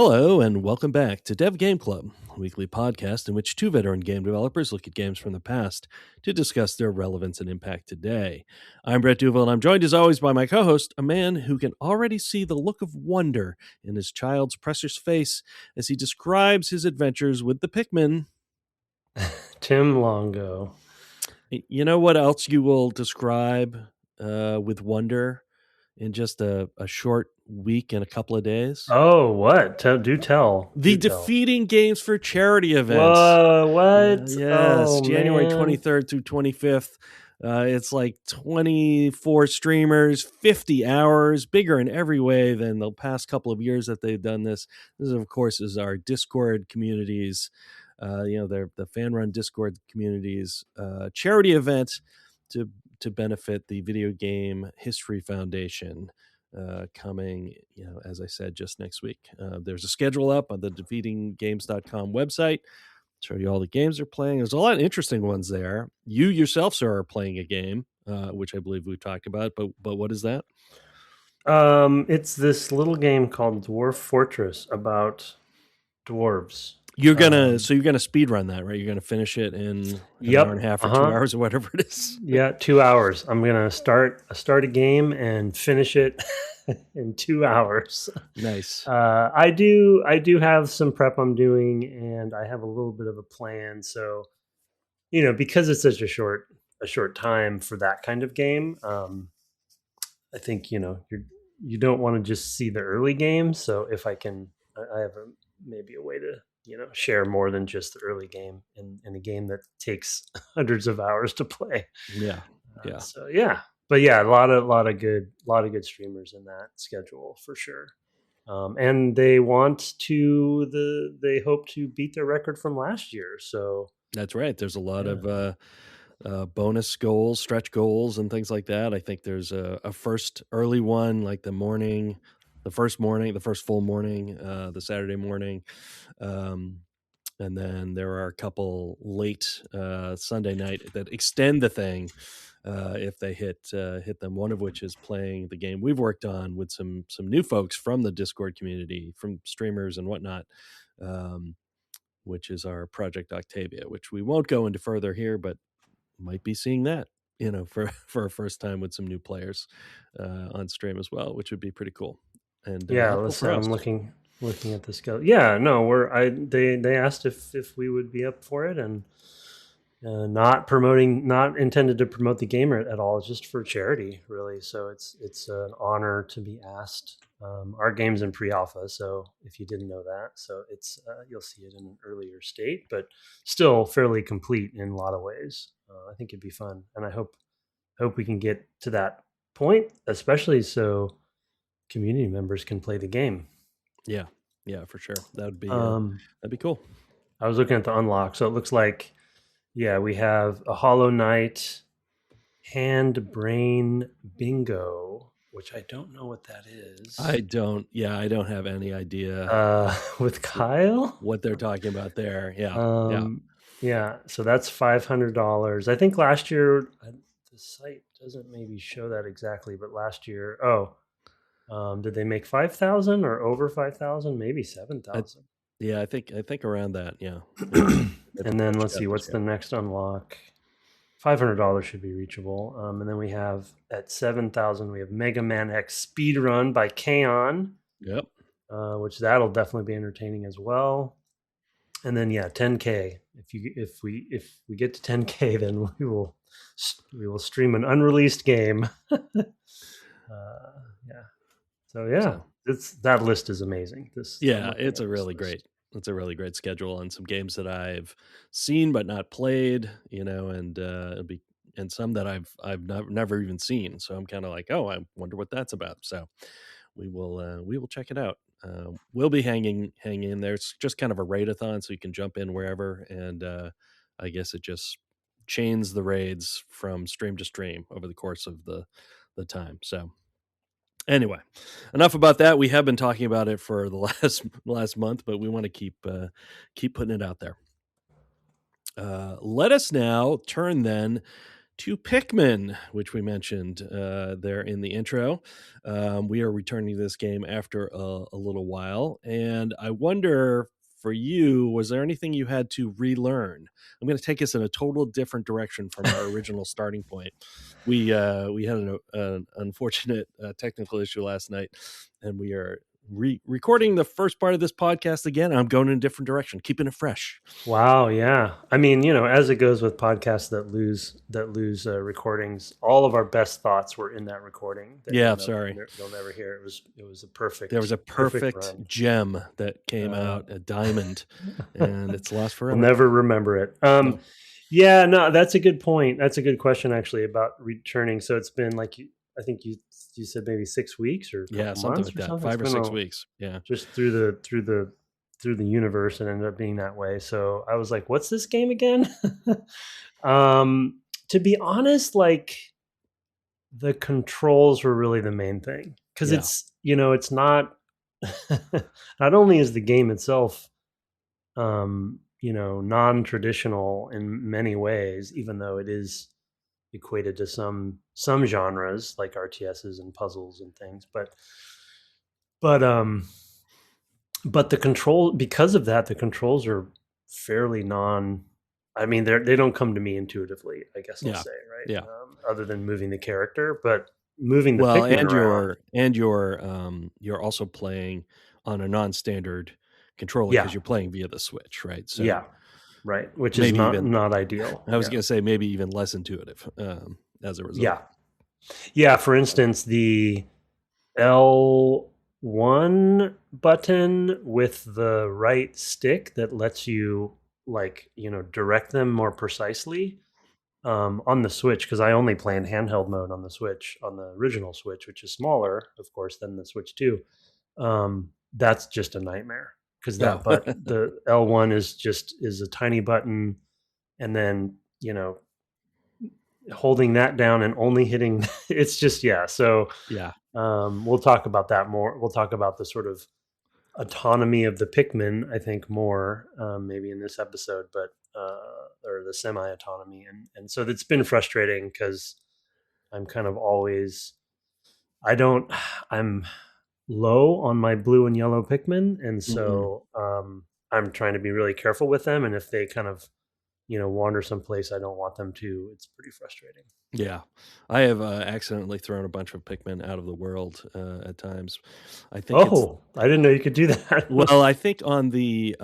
Hello, and welcome back to Dev Game Club, a weekly podcast in which two veteran game developers look at games from the past to discuss their relevance and impact today. I'm Brett Duval, and I'm joined as always by my co-host, a man who can already see the look of wonder in his child's presser's face as he describes his adventures with the Pikmin. Tim Longo. You know what else you will describe with wonder in just a short week and a couple of days? Oh, what? Do tell. The Defeating Games for Charity events. Whoa, what? Yes, January 23rd through 25th. It's like 24 streamers, 50 hours, bigger in every way than the past couple of years that they've done this. This, of course, is our Discord communities. They're the fan-run Discord communities charity event to benefit the Video Game History Foundation. Coming, as I said, just next week. There's a schedule up on the defeatinggames.com website. Show you all the games they're playing. There's a lot of interesting ones there. You yourself, sir, are playing a game, which I believe we've talked about. But what is that? It's this little game called Dwarf Fortress about dwarves. You're gonna speed run that, right? You're gonna finish it in an hour and a half or 2 hours or whatever it is. Yeah, 2 hours. I'm gonna start a game and finish it in 2 hours. Nice. I do have some prep I'm doing, and I have a little bit of a plan. So, because it's such a short time for that kind of game, I think you don't want to just see the early game. So if I can, I have maybe a way to share more than just the early game in a game that takes hundreds of hours to play. Yeah. But yeah, a lot of good streamers in that schedule for sure. And they hope to beat their record from last year. So that's right. There's a lot of bonus goals, stretch goals, and things like that. I think there's a first early one, like the first full morning, the Saturday morning. And then there are a couple late Sunday night that extend the thing if they hit them. One of which is playing the game we've worked on with some new folks from the Discord community, from streamers and whatnot, which is our Project Octavia, which we won't go into further here, but might be seeing that for a first time with some new players on stream as well, which would be pretty cool. And listen, I'm looking at the schedule. Yeah, no, they asked if we would be up for it, and not intended to promote the game at all. It's just for charity, really. So it's an honor to be asked. Our game's in pre-alpha, so if you didn't know that, so it's you'll see it in an earlier state, but still fairly complete in a lot of ways. I think it'd be fun, and I hope we can get to that point, especially so community members can play the game. Yeah, for sure. That'd be cool. I was looking at the unlock, so it looks like, we have a Hollow Knight hand brain bingo, which I don't know what that is. I don't have any idea. With Kyle, what they're talking about there. Yeah. So that's $500. I think last year the site doesn't maybe show that exactly, but last year, did they make 5,000 or over 5,000? Maybe 7,000. Yeah, I think around that. Yeah. And then let's see, what's the next unlock? $500 should be reachable. And then we have at 7,000, we have Mega Man X Speedrun by Kaon. Yep. Which that'll definitely be entertaining as well. And then 10K. If we get to 10K, then we will stream an unreleased game. So that list is amazing. It's a really great schedule on some games that I've seen but not played, and some that I've never even seen. So I'm kind of like, I wonder what that's about. So we will check it out. We'll be hanging in there. It's just kind of a raid-a-thon, so you can jump in wherever, and I guess it just chains the raids from stream to stream over the course of the time. So anyway, enough about that. We have been talking about it for the last month, but we want to keep putting it out there. Let us now turn then to Pikmin, which we mentioned there in the intro. We are returning to this game after a little while, and I wonder for you, was there anything you had to relearn? I'm going to take us in a total different direction from our original starting point. We had an unfortunate technical issue last night, and we are recording the first part of this podcast again. I'm going in a different direction, keeping it fresh. Wow, yeah. I mean, as it goes with podcasts that lose recordings, all of our best thoughts were in that recording. That Yeah, sorry. you'll never hear. It was a perfect. There was a perfect run. gem that came out, a diamond, and it's lost forever. We'll never remember it. No. Yeah, no, that's a good point. That's a good question, actually, about returning. So it's been like I think you said maybe 6 weeks or something months like or that, something. 5 or 6 weeks. Yeah, just through the universe, and ended up being that way. So I was like, "What's this game again?" To be honest, like the controls were really the main thing because it's not. Not only is the game itself non-traditional in many ways, even though it is equated to some genres like RTSs and puzzles and things, but the control, because of that, the controls are fairly I mean, they don't come to me intuitively, I guess I'll say, right? Yeah. Other than moving the character, but moving the well, Pikmin around. you're also playing on a non-standard controller because you're playing via the Switch, right? So yeah, right, which is maybe not ideal. I was going to say maybe even less intuitive as a result. Yeah. For instance, the L1 button with the right stick that lets you direct them more precisely on the Switch, because I only play in handheld mode on the Switch, on the original Switch, which is smaller, of course, than the Switch 2. That's just a nightmare because the L1 is a tiny button, and then holding that down and only hitting it's just so we'll talk about that more. We'll talk about the sort of autonomy of the Pikmin, I think, more maybe in this episode, but or the semi-autonomy, and so it's been frustrating because I'm kind of always I'm low on my blue and yellow Pikmin, and so I'm trying to be really careful with them, and if they kind of wander someplace I don't want them to, it's pretty frustrating. Yeah, I have accidentally thrown a bunch of Pikmin out of the world at times. I think. I didn't know you could do that. Well, I think on the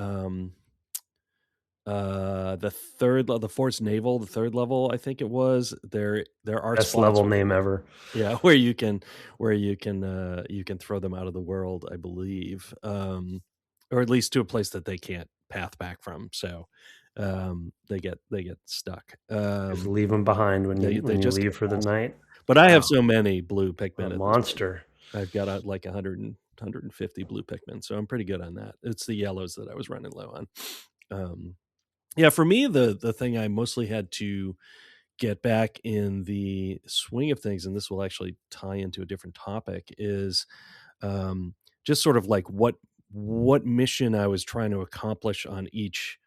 Force Naval, the third level, I think it was, there are best level name ever. Yeah, where you can throw them out of the world, I believe, or at least to a place that they can't path back from. So they get stuck. Just leave them behind when you leave for the night. But I have so many blue Pikmin. A monster. I've got like 150 blue Pikmin, so I'm pretty good on that. It's the yellows that I was running low on. Yeah, for me, the thing I mostly had to get back in the swing of things, and this will actually tie into a different topic, is just sort of like what mission I was trying to accomplish on each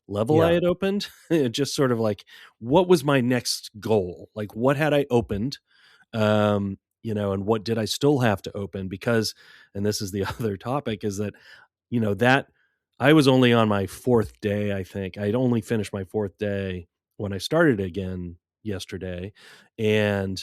level I had opened. Just sort of like, what was my next goal? Like, what had I opened? And what did I still have to open? Because, and this is the other topic, is that, that I was only on my fourth day, I think. I'd only finished my fourth day when I started again yesterday. And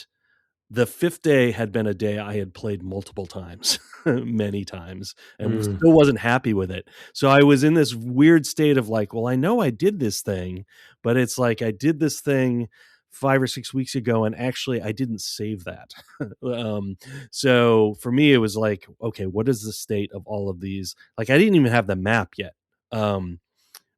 the fifth day had been a day I had played multiple times, many times, and still wasn't happy with it. So I was in this weird state of like, well, I know I did this thing, but it's like I did this thing 5 or 6 weeks ago, and actually I didn't save that. So for me, it was like, okay, what is the state of all of these? Like, I didn't even have the map yet.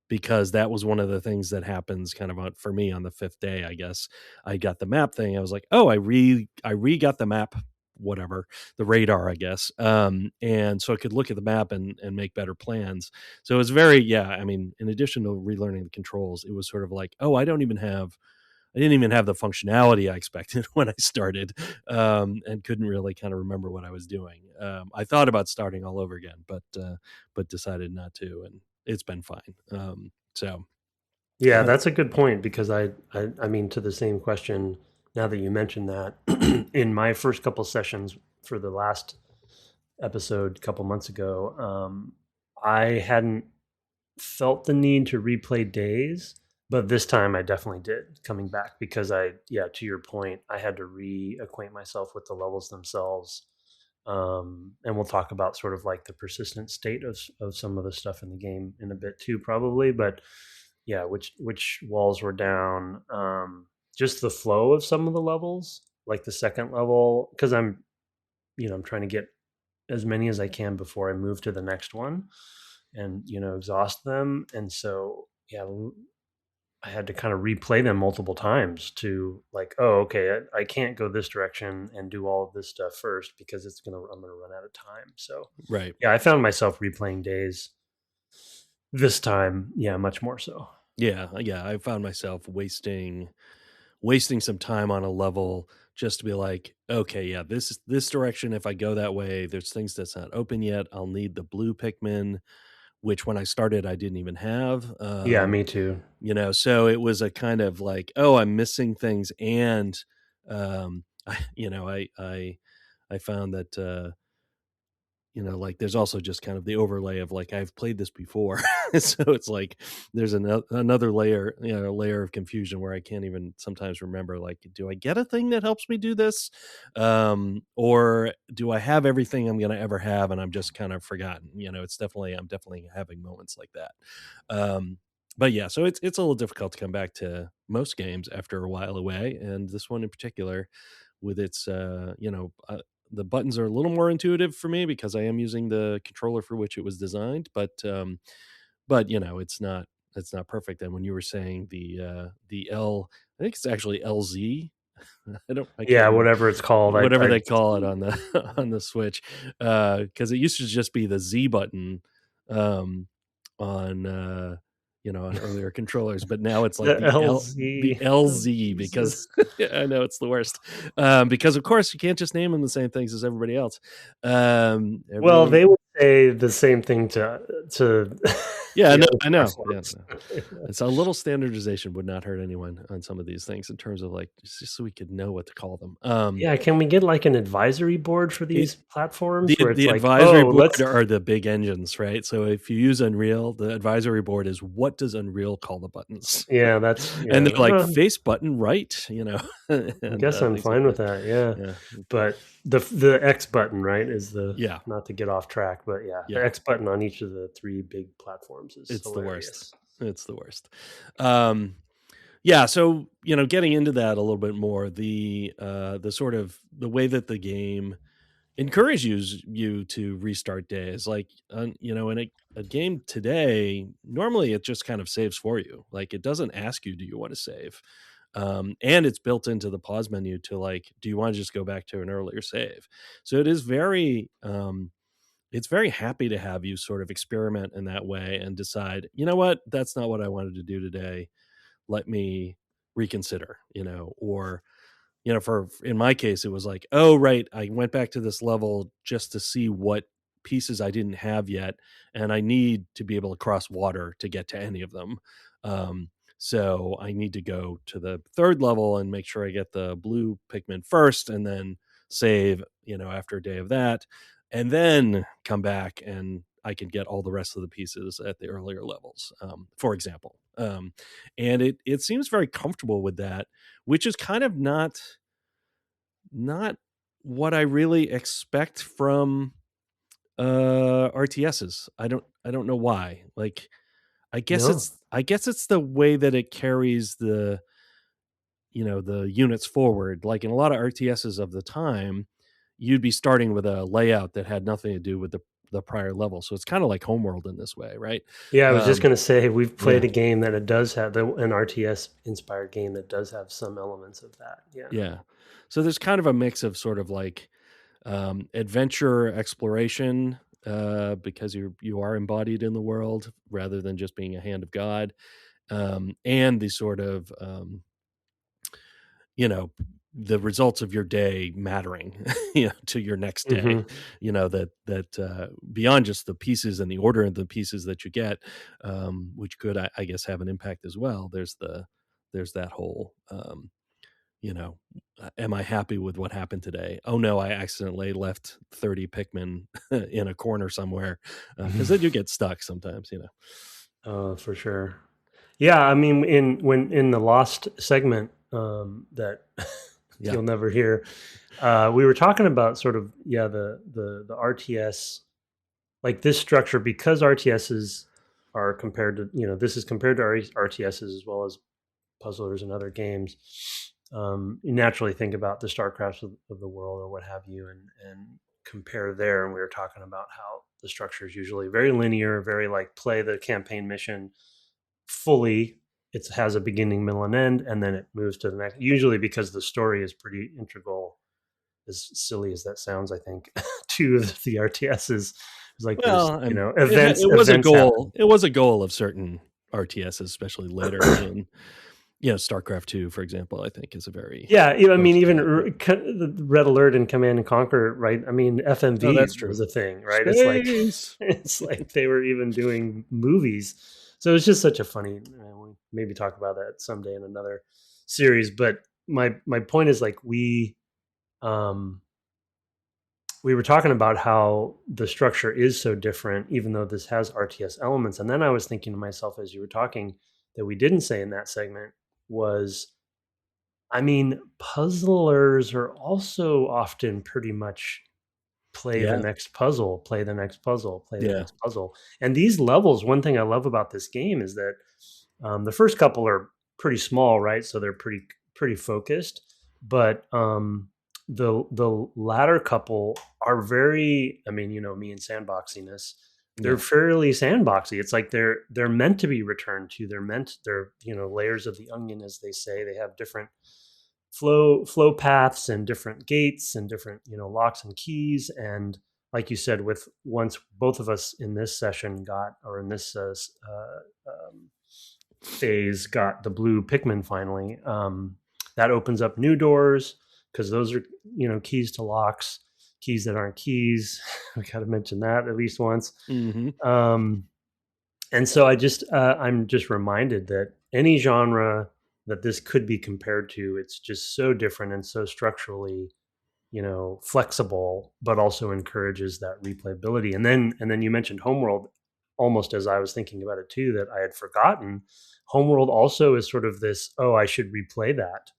Because that was one of the things that happens kind of for me on the fifth day, I guess. I got the map thing. I was like, oh, I re-got the map, whatever, the radar, I guess. And so I could look at the map and make better plans. So it was very, I mean, in addition to relearning the controls, it was sort of like, oh, I didn't even have the functionality I expected when I started, and couldn't really kind of remember what I was doing. I thought about starting all over again, but decided not to, and it's been fine. So Yeah, that's a good point because I mean, to the same question, now that you mentioned that, in my first couple sessions for the last episode a couple months ago, I hadn't felt the need to replay days, but this time I definitely did coming back because yeah, to your point, I had to reacquaint myself with the levels themselves. And we'll talk about sort of like the persistent state of some of the stuff in the game in a bit too, probably. But yeah, which walls were down, just the flow of some of the levels, like the second level, because I'm trying to get as many as I can before I move to the next one and exhaust them. And so yeah, I had to kind of replay them multiple times to like, oh, okay, I can't go this direction and do all of this stuff first because I'm gonna run out of time. So Right. yeah, I found myself replaying days this time. Yeah, much more so. Yeah, I found myself wasting some time on a level just to be like, okay, yeah, this direction. If I go that way, there's things that's not open yet. I'll need the blue Pikmin, which when I started I didn't even have. Yeah, me too. So it was a kind of like, oh, I'm missing things, and I found that like there's also just kind of the overlay of like I've played this before, so it's like there's another layer of confusion where I can't even sometimes remember, like, do I get a thing that helps me do this, or do I have everything I'm going to ever have and I'm just kind of forgotten. I'm definitely having moments like that. But yeah, so it's a little difficult to come back to most games after a while away, and this one in particular with its the buttons are a little more intuitive for me because I am using the controller for which it was designed, but it's not perfect. And when you were saying the L, I think it's actually LZ. I can't Yeah, remember whatever it's called. whatever they call it on the on the Switch, because it used to just be the Z button, um, on earlier controllers, but now it's like the the LZ. Oh, LZ because Jesus. I know it's the worst, because of course you can't just name them the same things as everybody else. Well, Everything, they would say the same thing to yeah, the other I know, yeah. platforms. It's a little standardization would not hurt anyone on some of these things in terms of like just so we could know what to call them. Yeah, can we get like an advisory board for It, these platforms where the it's like, advisory oh, board let's are the big engines, right? So if you use Unreal, the advisory board is what does Unreal call the buttons? yeah, that's And yeah. they're like face button right, I and guess I'm things like fine with that. that. Yeah. Yeah, But the X button, right, is the yeah, not to get off track, but yeah, the yeah. X button on each of the three big platforms is It's the worst. hilarious. It's the worst. Um, yeah. So getting into that a little bit more, the sort of the way that the game encourages you to restart days, like in a game today, normally it just kind of saves for you. Like it doesn't ask you, do you want to save, and it's built into the pause menu to like, do you want to just go back to an earlier save. So it is very it's very happy to have you sort of experiment in that way and decide, you know what, that's not what I wanted to do today, let me reconsider, or for in my case, it was like, oh, right, I went back to this level just to see what pieces I didn't have yet, and I need to be able to cross water to get to any of them. So I need to go to the third level and make sure I get the blue Pikmin first, and then save, after a day of that, and then come back and I can get all the rest of the pieces at the earlier levels, for example. And it seems very comfortable with that, which is kind of not what I really expect from RTSs. I don't know why. Like No. I guess it's the way that it carries the units forward. Like in a lot of RTSs of the time, you'd be starting with a layout that had nothing to do with the prior level. So it's kind of like Homeworld in this way, right? Yeah, I was just Um, gonna say we've played yeah, a game that it does have an RTS inspired game that does have some elements of that. Yeah. yeah. So there's kind of a mix of sort of like adventure exploration, because you are embodied in the world rather than just being a hand of God, and the sort of you know the results of your day mattering, to your next day. Mm-hmm. That beyond just the pieces and the order of the pieces that you get, which could, I guess, have an impact as well. There's that whole, am I happy with what happened today? Oh no, I accidentally left 30 Pikmin in a corner somewhere, because they do get stuck sometimes. For sure. Yeah, I mean, in the Lost segment that Yeah. you'll never hear, we were talking about sort of the RTS, like this structure, because RTSs are compared to this is compared to RTSs as well as puzzlers and other games. You naturally think about the StarCrafts of the world or what have you, and compare there. And we were talking about how the structure is usually very linear, very like play the campaign mission fully. It has a beginning, middle, and end, and then it moves to the next. Usually because the story is pretty integral, as silly as that sounds, I think, to the RTSs. It's like Well, there's events. events. It was a events goal. happen. It was a goal of certain RTSs, especially later in, StarCraft 2, for example. I think is a very Yeah, I mean, even the Red Alert and Command and Conquer, right? I mean, FMV that's true. was a thing, right? Space. It's like they were even doing movies. So it's just such a funny. We maybe talk about that someday in another series. But my point is, like, we were talking about how the structure is so different, even though this has RTS elements. And then I was thinking to myself as you were talking that we didn't say in that segment was, I mean, puzzlers are also often pretty much play the next puzzle, play the next puzzle, play the next puzzle. And these levels, one thing I love about this game is that the first couple are pretty small, right? So they're pretty focused. But the latter couple are very, I mean, me and sandboxiness, they're fairly sandboxy. It's like they're meant to be returned to. They're layers of the onion, as they say. They have different flow paths and different gates and different locks and keys. And like you said, with once both of us in this session in this phase got the blue Pikmin finally, that opens up new doors, because those are keys to locks, keys that aren't keys. We got to mention that at least once. Mm-hmm. And so I'm just reminded that any genre that this could be compared to, it's just so different and so structurally, flexible, but also encourages that replayability. And then you mentioned Homeworld, almost as I was thinking about it too, that I had forgotten. Homeworld also is sort of this, I should replay that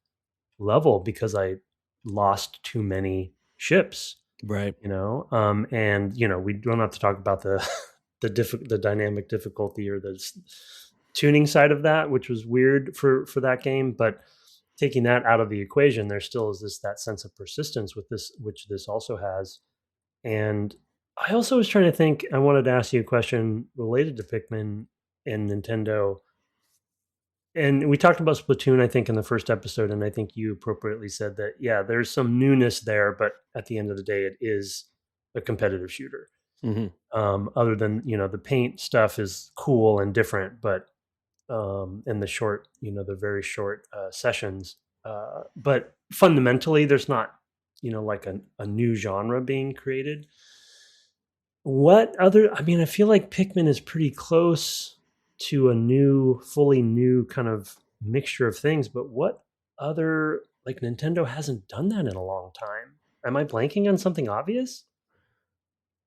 level because I lost too many ships, right? And we don't have to talk about the dynamic difficulty or the tuning side of that, which was weird for that game. But taking that out of the equation, there still is that sense of persistence with this, which this also has. And I also was trying to think, I wanted to ask you a question related to Pikmin and Nintendo. And we talked about Splatoon, I think, in the first episode, and I think you appropriately said that, yeah, there's some newness there, but at the end of the day, it is a competitive shooter. Mm-hmm. Other than, the paint stuff is cool and different, but in the short, the very short sessions. But fundamentally, there's not, like a new genre being created. I feel like Pikmin is pretty close to a fully new kind of mixture of things, but what other, like, Nintendo hasn't done that in a long time. Am I blanking on something obvious?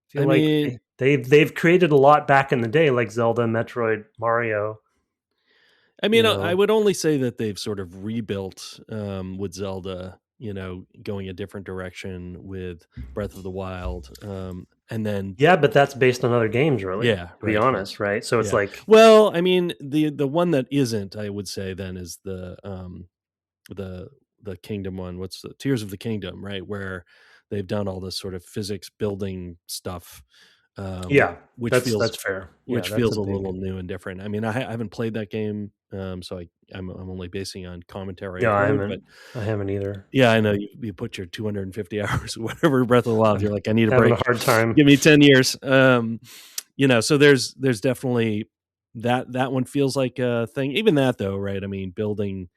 I feel like they've created a lot back in the day, like Zelda, Metroid, Mario. I mean, I would only say that they've sort of rebuilt with Zelda, going a different direction with Breath of the Wild. And then but that's based on other games, really. Yeah, to be honest, right? So it's like, well, I mean, the one that isn't, I would say, then is the Kingdom one. What's the Tears of the Kingdom, right? Where they've done all this sort of physics building stuff. Which that's fair. Which feels a little new and different. I mean, I haven't played that game, so I'm only basing on commentary. Yeah, I haven't either. Yeah, I know you put your 250 hours or whatever Breath of the Wild. You're like, I need a break. Having a hard time. Give me 10 years. So there's definitely that one feels like a thing. Even that though, right? I mean, building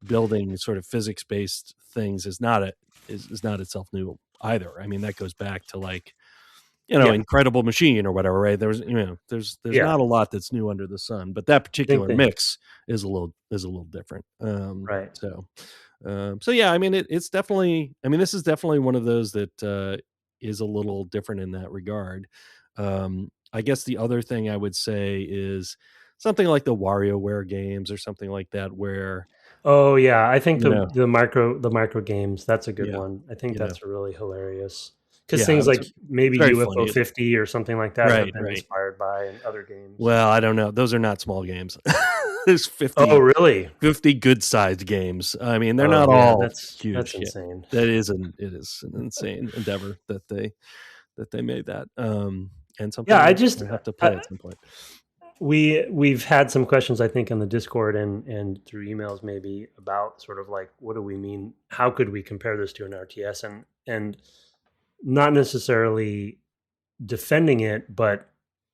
building sort of physics based things is not itself new either. I mean, that goes back to like, Yeah. Incredible Machine or whatever, right? There's Yeah. not a lot that's new under the sun, but that I think particular they, mix is a little different. right. So yeah, I mean, it's definitely. I mean, this is definitely one of those that is a little different in that regard. I guess the other thing I would say is something like the WarioWare games or something like that, where Oh yeah, I think you know, the micro games, that's a good yeah, one. I think you know, that's really hilarious. Because yeah, things like it's maybe very UFO funny. 50 or something like that have Right, been right. inspired by in other games. Well, I don't know. Those are not small games. There's Oh 50 really? 50 good-sized games. I mean, they're Oh not man, all that's huge. Yeah. insane. It is an insane endeavor that they made that. And Yeah, something I have to play at some point. we've had some questions I think on the Discord and through emails maybe about sort of like what do we mean? How could we compare this to an RTS and not necessarily defending it, but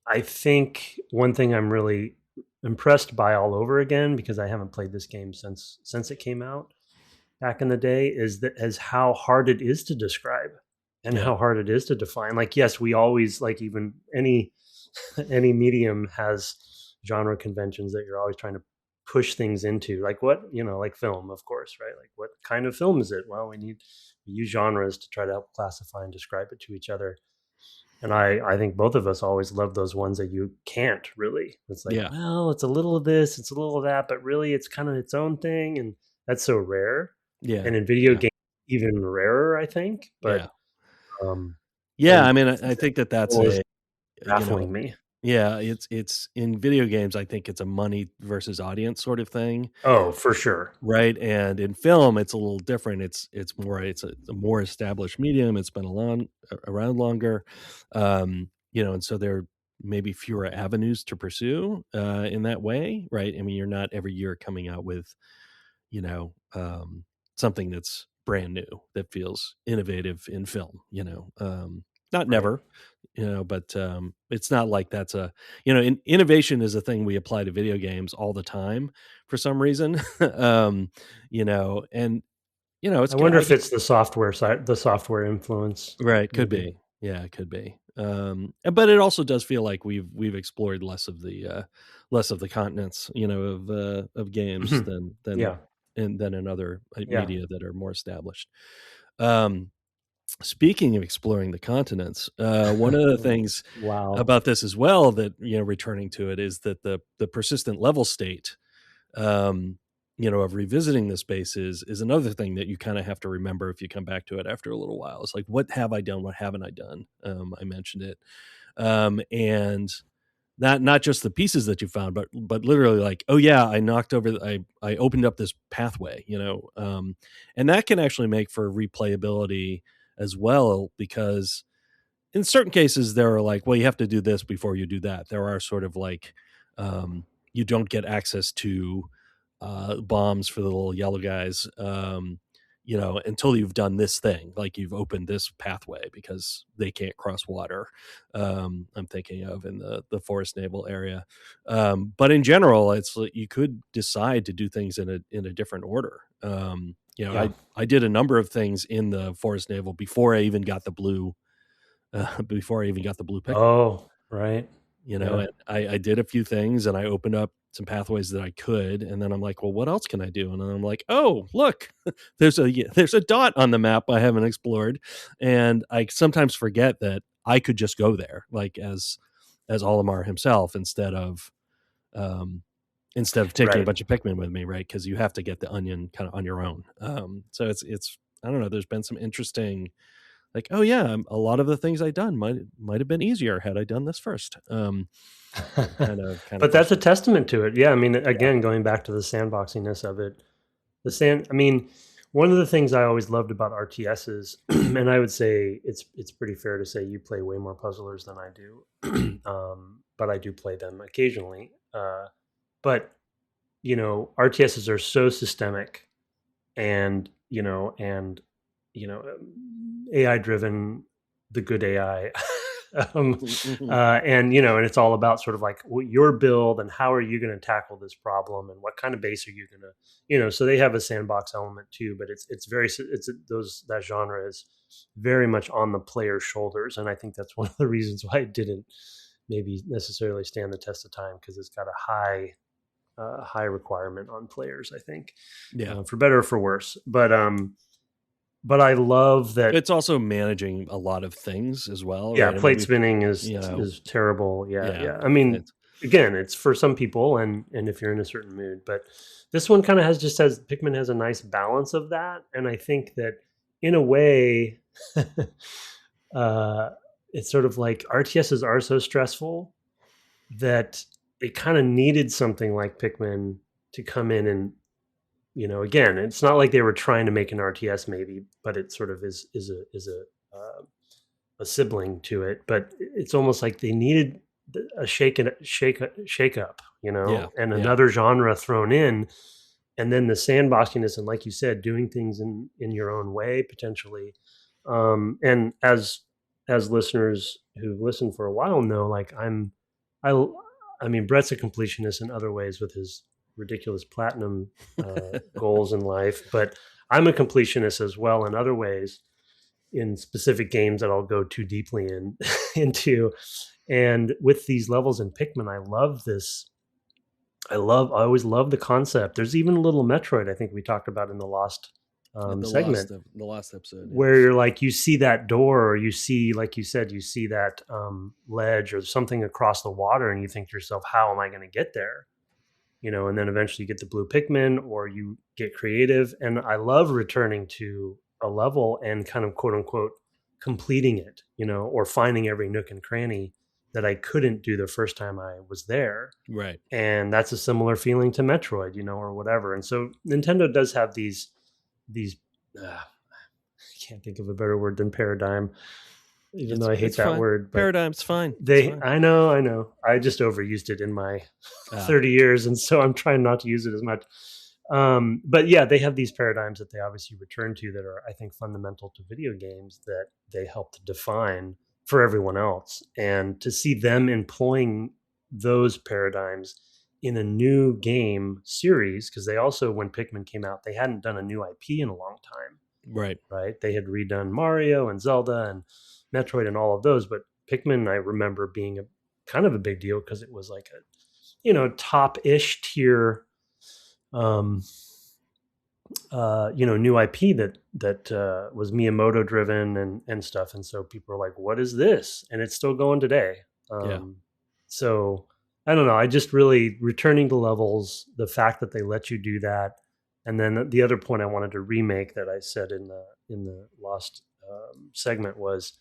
I think one thing I'm really impressed by all over again because I haven't played this game since it came out back in the day is how hard it is to describe and Yeah. how hard it is to define. Like yes, we always like even any medium has genre conventions that you're always trying to push things into like what like film of course, right? Like what kind of film is it? Well, we use genres to try to help classify and describe it to each other. And I think both of us always love those ones that you can't really. It's like, Yeah. well, it's a little of this, it's a little of that, but really it's kind of its own thing. And that's so rare. Yeah. And in video Yeah. games, even rarer, I think. Yeah. But um Yeah, and I mean, I think that's always a you know, baffling me. yeah, it's in video games, I think it's a money versus audience sort of thing. Oh, for sure. Right, and in film, it's a little different. It's a more established medium. It's been around longer, and so there may be fewer avenues to pursue in that way, right? I mean, you're not every year coming out with you know something that's brand new that feels innovative in film. Not Right. never, but it's not like that's innovation is a thing we apply to video games all the time for some reason. And it's I good. wonder if it's the software side, the software influence, Right, could maybe. be. Yeah, it could be. But it also does feel like we've explored less of the continents, of games Yeah. than in other Yeah. media that are more established. Um, Speaking of exploring the continents, one of the things Wow. about this as well that returning to it is that the persistent level state, um, of revisiting the spaces is another thing that you kind of have to remember if you come back to it after a little while. It's like, what have I done? What haven't I done? I mentioned it, and not just the pieces that you found, but literally like, oh yeah, I knocked over, I opened up this pathway, and that can actually make for replayability as well because in certain cases there are like, well, you have to do this before you do that. There are sort of like, you don't get access to bombs for the little yellow guys, until you've done this thing, like you've opened this pathway because they can't cross water. I'm thinking of in the forest naval area, but in general, it's like you could decide to do things in a different order. Yeah. I did a number of things in the forest naval before I even got the blue Pikmin. Oh, right. Yeah. And I did a few things and I opened up some pathways that I could, and then I'm like, well, what else can I do? And then I'm like, oh, look, there's a dot on the map I haven't explored, and I sometimes forget that I could just go there, like as Olimar himself, um, instead of taking a Right. bunch of Pikmin with me, right? Because you have to get the onion kind of on your own. So it's I don't know. There's been some interesting, like, oh yeah, a lot of the things I done might have been easier had I done this first. Kind of But that's a question. testament to it. Yeah, I mean, Yeah. again, going back to the sandboxiness of it, I mean, one of the things I always loved about RTSs, and I would say it's pretty fair to say you play way more puzzlers than I do, but I do play them occasionally. But RTSs are so systemic, and AI driven, the good AI. And and it's all about sort of like your build and how are you going to tackle this problem and what kind of base are you going to, so they have a sandbox element too, but it's very that genre is very much on the player's shoulders, and I think that's one of the reasons why it didn't maybe necessarily stand the test of time, because it's got a high requirement on players, I think. For better or for worse. But I love that it's also managing a lot of things as well. Yeah, right? plate spinning is terrible. Yeah. I mean, again, it's for some people, and if you're in a certain mood. But this one kind of Pikmin has a nice balance of that, and I think that in a way, it's sort of like RTSs are so stressful that it kind of needed something like Pikmin to come in and, again, it's not like they were trying to make an RTS maybe, but it sort of is a sibling to it. But it's almost like they needed a shake up, and another genre thrown in, and then the sandboxiness, and like you said, doing things in your own way potentially. And as listeners who've listened for a while know, like I mean, Brett's a completionist in other ways with his ridiculous platinum goals in life, but I'm a completionist as well in other ways, in specific games that I'll go too deeply into. And with these levels in Pikmin, I love this. I always love the concept. There's even a little Metroid, I think we talked about in the Lost segment, the last episode, where you're like, you see that door, or you see, like you said, you see that ledge or something across the water, and you think to yourself, how am I going to get there? And then eventually you get the blue Pikmin, or you get creative. And I love returning to a level and kind of quote unquote completing it, or finding every nook and cranny that I couldn't do the first time I was there. Right. And that's a similar feeling to Metroid, or whatever. And so Nintendo does have these I can't think of a better word than paradigm, even though I hate that word. But paradigm's fine. I know. I just overused it in my 30 years, and so I'm trying not to use it as much. But yeah, they have these paradigms that they obviously return to that are, I think, fundamental to video games that they help to define for everyone else. And to see them employing those paradigms in a new game series, because they also, when Pikmin came out, they hadn't done a new IP in a long time. Right. They had redone Mario and Zelda and Metroid and all of those, but Pikmin, I remember being a kind of a big deal because it was like a, top-ish tier, new IP that was Miyamoto driven and stuff. And so people are like, what is this? And it's still going today. So I don't know. I just really, returning to levels, the fact that they let you do that. And then the other point I wanted to remake that I said in the Lost segment was,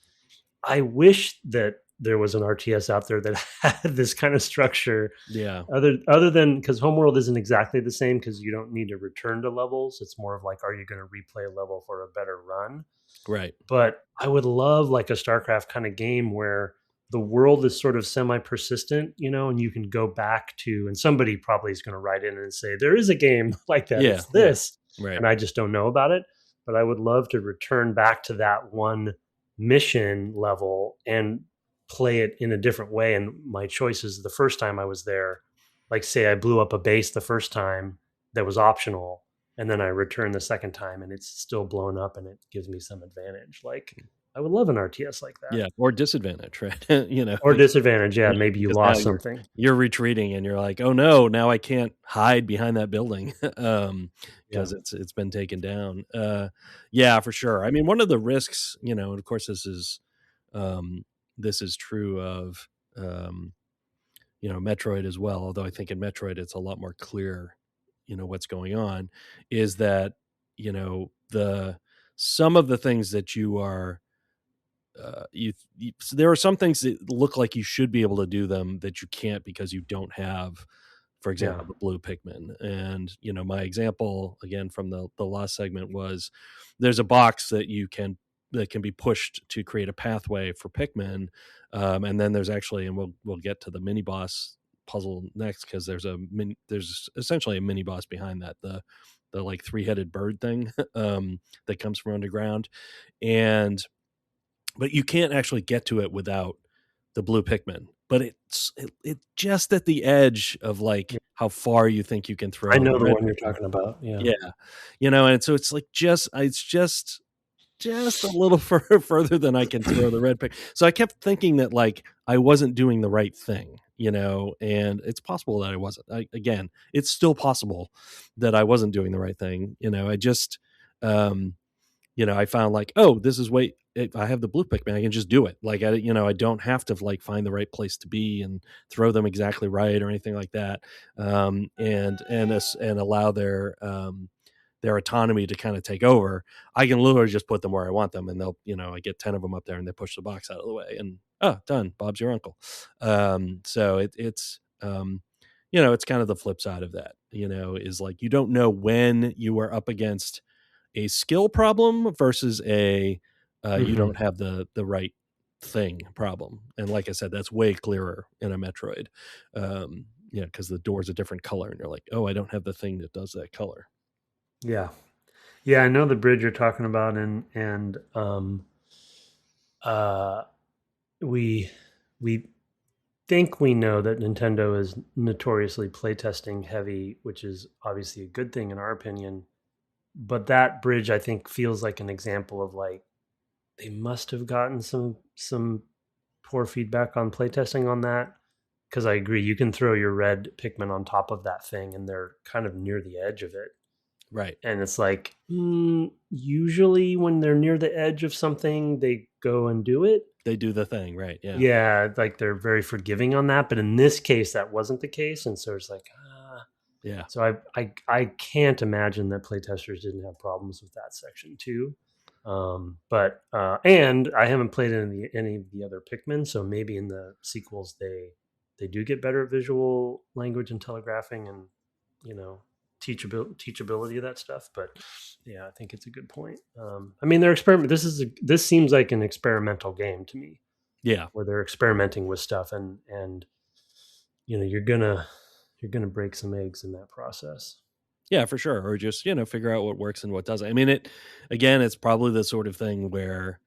I wish that there was an RTS out there that had this kind of structure. Yeah. Other than, because Homeworld isn't exactly the same, because you don't need to return to levels. It's more of like, are you going to replay a level for a better run? Right. But I would love like a StarCraft kind of game where the world is sort of semi-persistent, and you can go back to, and somebody probably is going to write in and say, there is a game like that. It's this. Yeah. Right. And I just don't know about it. But I would love to return back to that one mission level and play it in a different way. And my choices the first time I was there, like say I blew up a base the first time that was optional, and then I return the second time and it's still blown up and it gives me some advantage. Like, I would love an RTS like that. Yeah, or disadvantage, right? Or disadvantage. Yeah, maybe you lost something. You're retreating and you're like, oh no, now I can't hide behind that building because it's been taken down. Yeah, for sure. I mean, one of the risks, and of course this is true of Metroid as well. Although I think in Metroid it's a lot more clear, what's going on, is that some of the things that you are. So there are some things that look like you should be able to do them that you can't because you don't have, for example, the blue Pikmin. And my example again from the last segment was, there's a box that can be pushed to create a pathway for Pikmin, and then there's actually, and we'll get to the mini boss puzzle next, because there's essentially a mini boss behind that, the like 3-headed bird thing that comes from underground, but you can't actually get to it without the blue Pikmin, but it just at the edge of like how far you think you can I throw know the the red one you're Pikmin. talking about. Yeah. Yeah, and so it's like it's just a little further than I can throw the red pick. So I kept thinking that like I wasn't doing the right thing, and it's possible that I wasn't. Again, it's still possible that I wasn't doing the right thing. I just, I found like, oh, this is if I have the blue Pikmin, I can just do it. Like I don't have to like find the right place to be and throw them exactly right or anything like that. And allow their autonomy to kind of take over. I can literally just put them where I want them, and they'll, I get 10 of them up there, and they push the box out of the way, and done. Bob's your uncle. So it's it's kind of the flip side of that. Is like you don't know when you are up against a skill problem versus a you don't have the right thing problem. And like I said, that's way clearer in a Metroid. Because the door's a different color, and you're like, oh, I don't have the thing that does that color. Yeah. Yeah, I know the bridge you're talking about, and we think we know that Nintendo is notoriously playtesting heavy, which is obviously a good thing in our opinion. But that bridge, I think, feels like an example of like they must have gotten some poor feedback on playtesting on that. Because I agree, you can throw your red Pikmin on top of that thing, and they're kind of near the edge of it. Right. And it's like, usually when they're near the edge of something, they go and do it. They do the thing, right? Yeah. Yeah, like they're very forgiving on that. But in this case, that wasn't the case. And so it's like, yeah. So I can't imagine that playtesters didn't have problems with that section too. But and I haven't played any of the other Pikmin, so maybe in the sequels they do get better at visual language and telegraphing and teachability of that stuff. But yeah, I think it's a good point. I mean, they're experiment. This seems like an experimental game to me. Yeah, where they're experimenting with stuff, and you're gonna break some eggs in that process. Yeah, for sure. Or just figure out what works and what doesn't. I mean, it's probably the sort of thing where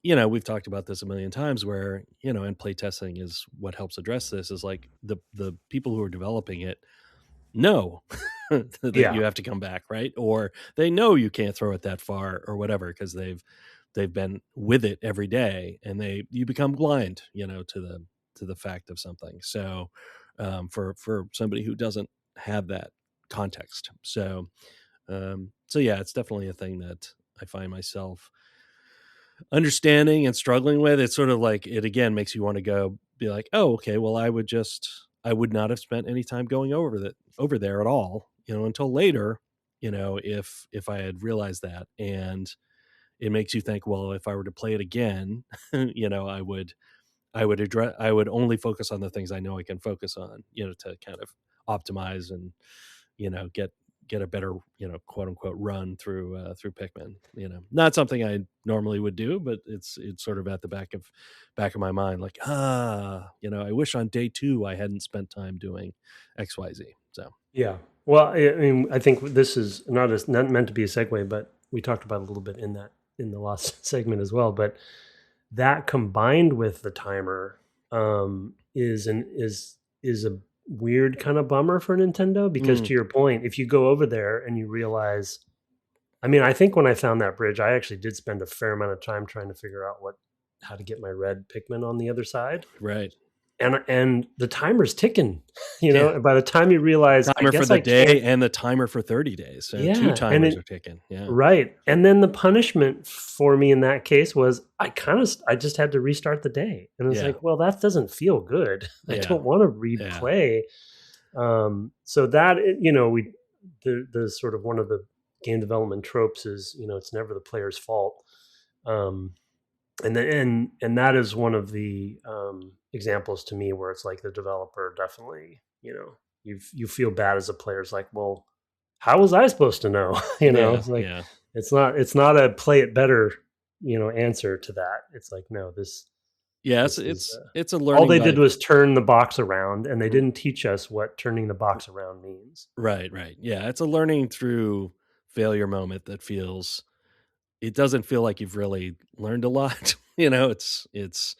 we've talked about this a million times where and playtesting is what helps address this, is like the people who are developing it know that you have to come back, right? Or they know you can't throw it that far or whatever, because they've been with it every day, and you become blind to the fact of something. So for somebody who doesn't have that context, so yeah, it's definitely a thing that I find myself understanding and struggling with. It's sort of like, it again makes you want to go be like, oh, okay, well, I would not have spent any time going over there at all, until later, if I had realized that. And it makes you think, well, if I were to play it again, I would only focus on the things I know I can focus on, to kind of optimize and, get a better, quote unquote run through Pikmin. Not something I normally would do, but it's sort of at the back of my mind, like, I wish on day 2 I hadn't spent time doing XYZ. So yeah, well, I mean, I think this is not meant to be a segue, but we talked about it a little bit in the last segment as well. But that combined with the timer is a weird kind of bummer for Nintendo, because to your point, if you go over there and you realize, I mean, I think when I found that bridge, I actually did spend a fair amount of time trying to figure out how to get my red Pikmin on the other side. Right. And the timer's ticking, by the time you realize, timer for the day and the timer for 30 days. So 2 timers are ticking. Yeah. Right. And then the punishment for me in that case was I just had to restart the day. And I was like, well, that doesn't feel good. I don't want to replay. So that, the sort of one of the game development tropes is, it's never the player's fault. And that is one of the examples to me where it's like the developer definitely, you feel bad as a player. It's like, well, how was I supposed to know? It's like, it's not a play it better, answer to that. It's like, no, this. Yes, it's a learning. All they did was turn the box around, and they didn't teach us what turning the box around means. Right. Yeah, it's a learning through failure moment that it doesn't feel like you've really learned a lot. It's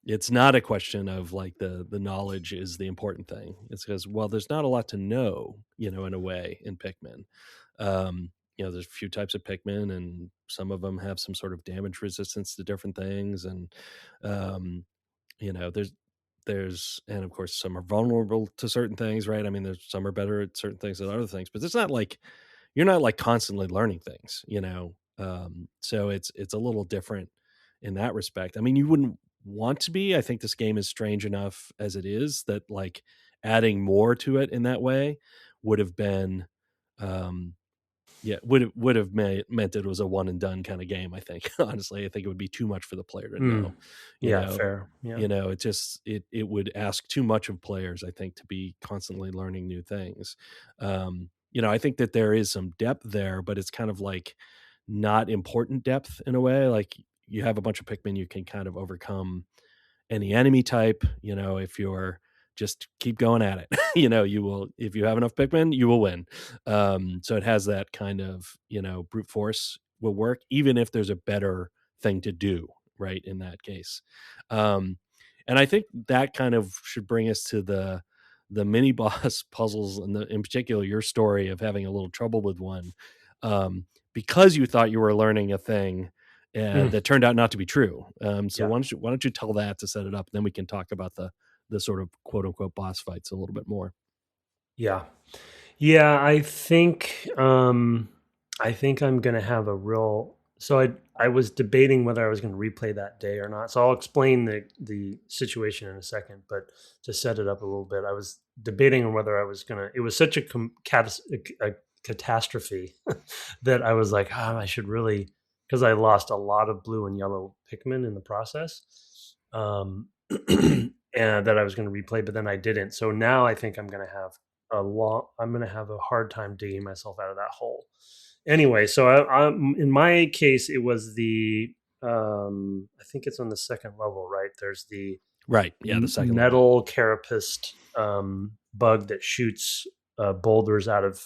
It's not a question of like the knowledge is the important thing. It's because, well, there's not a lot to know, in a way, in Pikmin. There's a few types of Pikmin, and some of them have some sort of damage resistance to different things, and um, and of course some are vulnerable to certain things, right? I mean, there's some are better at certain things than other things, but it's not like you're not like constantly learning things, so it's a little different in that respect. I mean, you wouldn't want to be. I think this game is strange enough as it is that like adding more to it in that way would have been um would have meant it was a one and done kind of game. I think honestly, I think it would be too much for the player to know. you Yeah, know fair. Yeah. it would ask too much of players, I think, to be constantly learning new things. I think that there is some depth there, but it's kind of like not important depth in a way. Like, you have a bunch of Pikmin, you can kind of overcome any enemy type, if you're just keep going at it. You will, if you have enough Pikmin, you will win. So it has that kind of, brute force will work, even if there's a better thing to do, right, in that case. And I think that kind of should bring us to the mini boss puzzles, and in particular your story of having a little trouble with one, because you thought you were learning a thing that turned out not to be true. So Yeah. why don't you tell that to set it up, then we can talk about the sort of quote unquote boss fights a little bit more. Yeah. Yeah, I think I'm gonna have a real. So I was debating whether I was going to replay that day or not. So I'll explain the situation in a second. But to set it up a little bit, I was debating on whether I was gonna. It was such a catastrophe that I was like, I should really, because I lost a lot of blue and yellow Pikmin in the process, and that I was going to replay, but then I didn't. So now I think I'm going to have a hard time digging myself out of that hole. Anyway, so in my case, it was I think it's on the second level, right? There's the Right. Yeah. The second metal carapaced bug that shoots boulders out of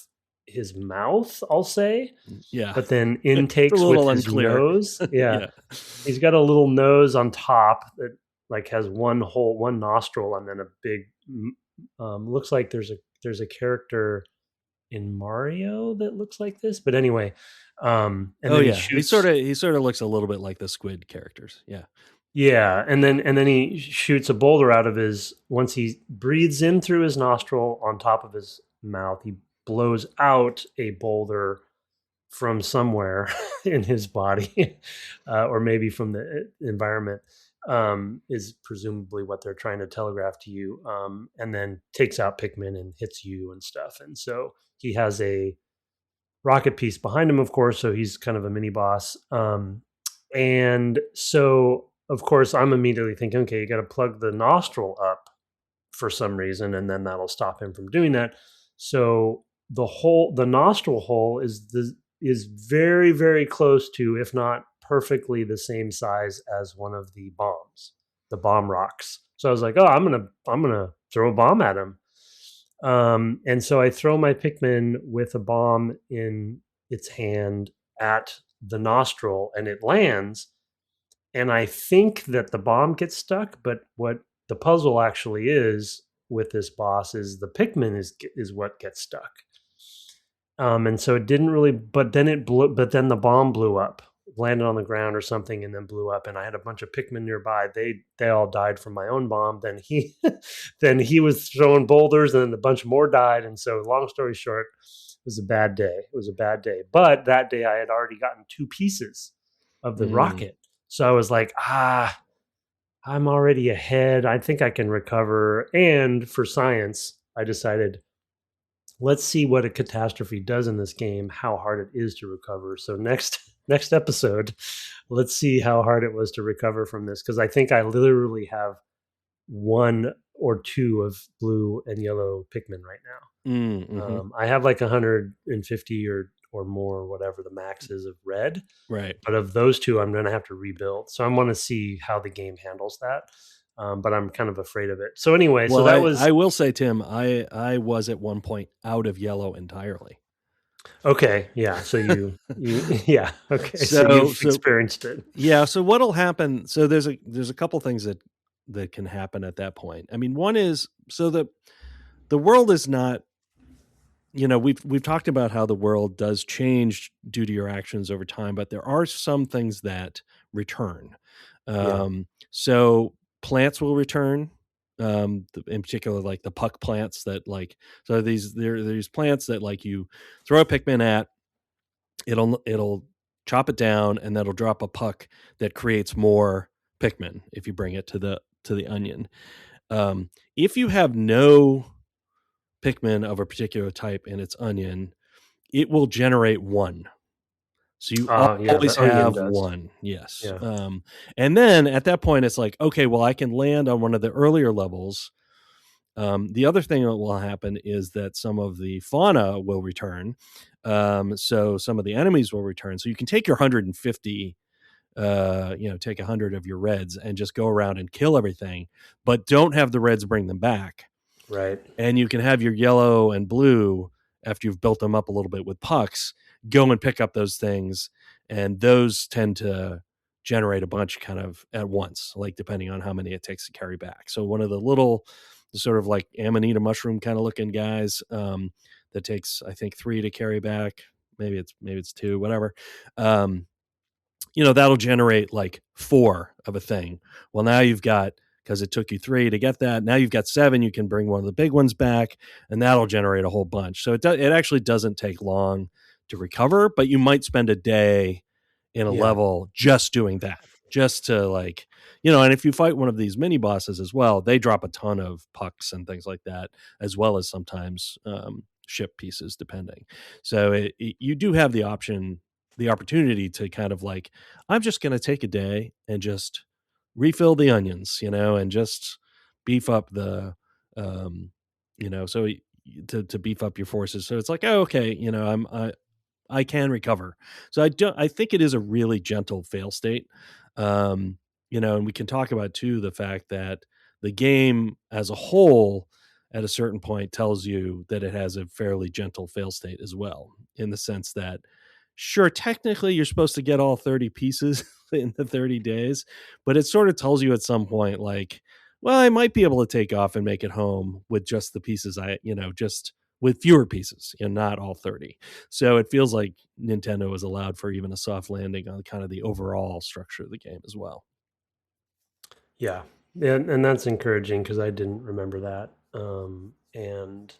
his mouth, I'll say. Yeah. But then intakes with his nose. Yeah. He's got a little nose on top that like has one nostril, and then a big looks like there's a character in Mario that looks like this. But anyway, and then he sort of looks a little bit like the squid characters. Yeah, and then he shoots a boulder out of once he breathes in through his nostril on top of his mouth, he blows out a boulder from somewhere in his body, or maybe from the environment, is presumably what they're trying to telegraph to you, and then takes out Pikmin and hits you and stuff. And so he has a rocket piece behind him, of course, so he's kind of a mini boss. And so, of course, I'm immediately thinking, okay, you got to plug the nostril up for some reason, and then that'll stop him from doing that. So the nostril hole is very, very close to, if not perfectly the same size as one of the bomb rocks. So I was like, oh, I'm gonna throw a bomb at him. And so I throw my Pikmin with a bomb in its hand at the nostril, and it lands. And I think that the bomb gets stuck, but what the puzzle actually is with this boss is the Pikmin is what gets stuck. And so it didn't really, but then the bomb blew up, landed on the ground or something, and then blew up. And I had a bunch of Pikmin nearby. They all died from my own bomb. Then he was throwing boulders, and then a bunch more died. And so, long story short, it was a bad day. But that day I had already gotten 2 pieces of the rocket. So I was like, I'm already ahead. I think I can recover. And for science, I decided, let's see what a catastrophe does in this game, how hard it is to recover. So next episode, let's see how hard it was to recover from this, because I think I literally have 1 or 2 of blue and yellow Pikmin right now. I have like 150 or more, whatever the max is of red. Right. But of those 2, I'm going to have to rebuild. So I want to see how the game handles that. But I'm kind of afraid of it. So anyway, well, so that was. I will say, Tim, I was at one point out of yellow entirely. Okay. Yeah. So you yeah. Okay. So you've experienced it. Yeah. So what'll happen? So there's a couple things that that can happen at that point. I mean, one is so the world is not, we've talked about how the world does change due to your actions over time, but there are some things that return. Yeah. So plants will return. In particular, like the puck plants that so there's plants that like you throw a Pikmin at, it'll chop it down and that'll drop a puck that creates more Pikmin if you bring it to the onion. If you have no Pikmin of a particular type in its onion, it will generate one. So you Yeah, always the onion have does. one. Yes. Yeah. And then at that point, it's like, okay, well, I can land on one of the earlier levels. The other thing that will happen is that some of the fauna will return. So some of the enemies will return. So you can take your 150, take 100 of your reds and just go around and kill everything, but don't have the reds bring them back. Right. And you can have your yellow and blue, after you've built them up a little bit with pucks, go and pick up those things, and those tend to generate a bunch kind of at once, like depending on how many it takes to carry back. So one of the little sort of like amanita mushroom kind of looking guys, that takes, I think, 3 to carry back. Maybe it's 2, whatever. That'll generate like 4 of a thing. Well, now you've got, because it took you 3 to get that, now you've got 7. You can bring one of the big ones back, and that'll generate a whole bunch. So it actually doesn't take long to recover, but you might spend a day in a level just doing that, just to and if you fight one of these mini bosses as well, they drop a ton of pucks and things like that, as well as sometimes ship pieces, depending. So you do have the opportunity to kind of like, I'm just going to take a day and just refill the onions, and just beef up the, so to beef up your forces. So it's like, oh, okay, I can recover. So I think it is a really gentle fail state. And we can talk about too, the fact that the game as a whole at a certain point tells you that it has a fairly gentle fail state as well, in the sense that, sure, technically you're supposed to get all 30 pieces in the 30 days, but it sort of tells you at some point, like, well, I might be able to take off and make it home with just the pieces just with fewer pieces and not all 30. So it feels like Nintendo has allowed for even a soft landing on kind of the overall structure of the game as well. Yeah. And that's encouraging, because I didn't remember that. And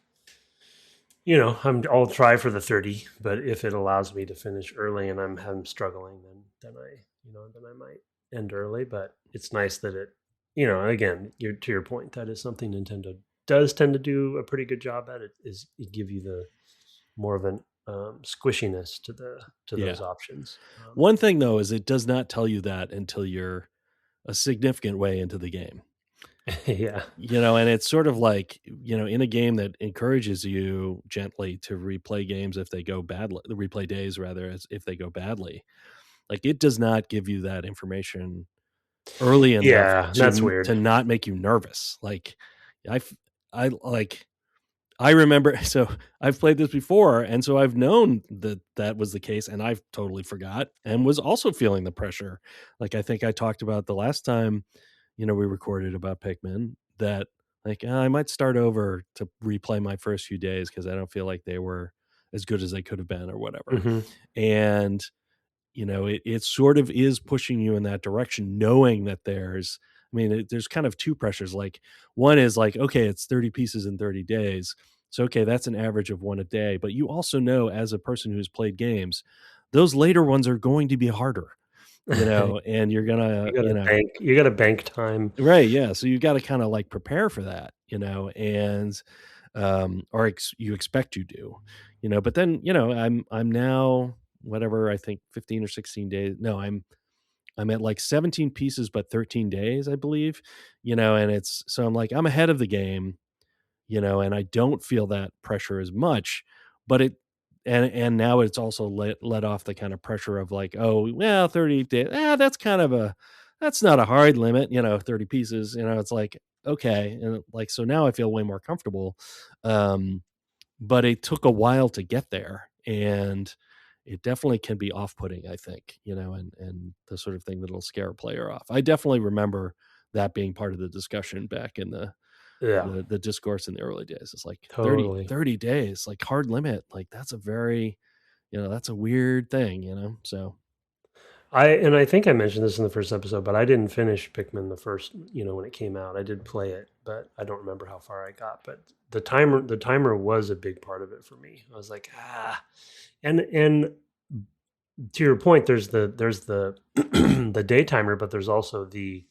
I'll try for the 30, but if it allows me to finish early and I'm struggling, then I might end early. But it's nice that it, again, to your point, that is something Nintendo does tend to do a pretty good job at. It give you the more of an squishiness to those options. One thing though is it does not tell you that until you're a significant way into the game. Yeah. And it's sort of like, in a game that encourages you gently to replay games if they go badly, replay days rather, as if they go badly. Like, it does not give you that information early enough that's weird. to not make you nervous. Like, I remember, so I've played this before, and so I've known that was the case, and I've totally forgot and was also feeling the pressure. Like, I think I talked about the last time, we recorded about Pikmin, that like, I might start over to replay my first few days because I don't feel like they were as good as they could have been or whatever. Mm-hmm. And, it sort of is pushing you in that direction, knowing that there's kind of 2 pressures. Like, one is like, okay, it's 30 pieces in 30 days. So, okay, that's an average of 1 a day. But you also know, as a person who's played games, those later ones are going to be harder, and you're gonna, you gotta bank time. Right. Yeah. So you got to kind of like prepare for that, and, or you expect you do, but then, I'm now, whatever, I think 15 or 16 days. No, I'm at like 17 pieces, but 13 days, I believe, and so I'm like, I'm ahead of the game, and I don't feel that pressure as much, but and now it's also let off the kind of pressure of like, oh, well, 30 days, that's not a hard limit, 30 pieces, it's like, okay. And like, so now I feel way more comfortable. But it took a while to get there, and it definitely can be off-putting, I think, and the sort of thing that'll scare a player off. I definitely remember that being part of the discussion back in the discourse in the early days. It's like Totally. 30 days, like hard limit. Like that's a very, that's a weird thing, so. I think I mentioned this in the first episode, but I didn't finish Pikmin the first, when it came out. I did play it, but I don't remember how far I got. But the timer was a big part of it for me. I was like, and to your point, there's the the day timer, but there's also the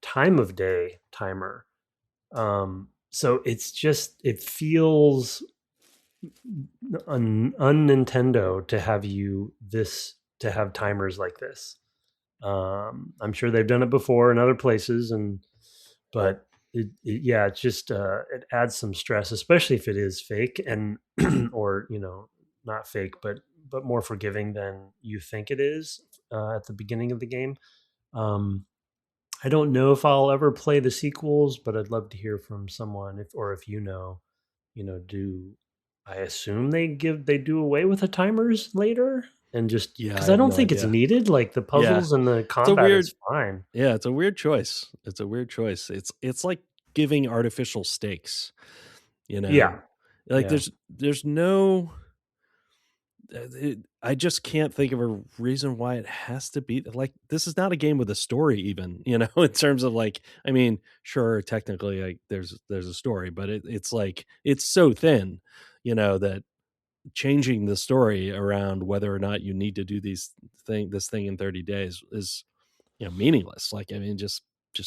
time of day timer. So it feels un-Nintendo to have timers like this. I'm sure they've done it before in other places, but it's just it adds some stress, especially if it is fake and or not fake, but more forgiving than you think it is at the beginning of the game. I don't know if I'll ever play the sequels, but I'd love to hear from someone if do I assume they do away with the timers later and just because I don't think it's needed. Like the puzzles and the combat is fine. Yeah, it's a weird choice. It's like giving artificial stakes. Yeah. Like there's no. I just can't think of a reason why it has to be like this is not a game with a story even, in terms of like, I mean, sure, technically like there's a story, but it's like it's so thin, that changing the story around whether or not you need to do this thing in 30 days is meaningless. Like, I mean, just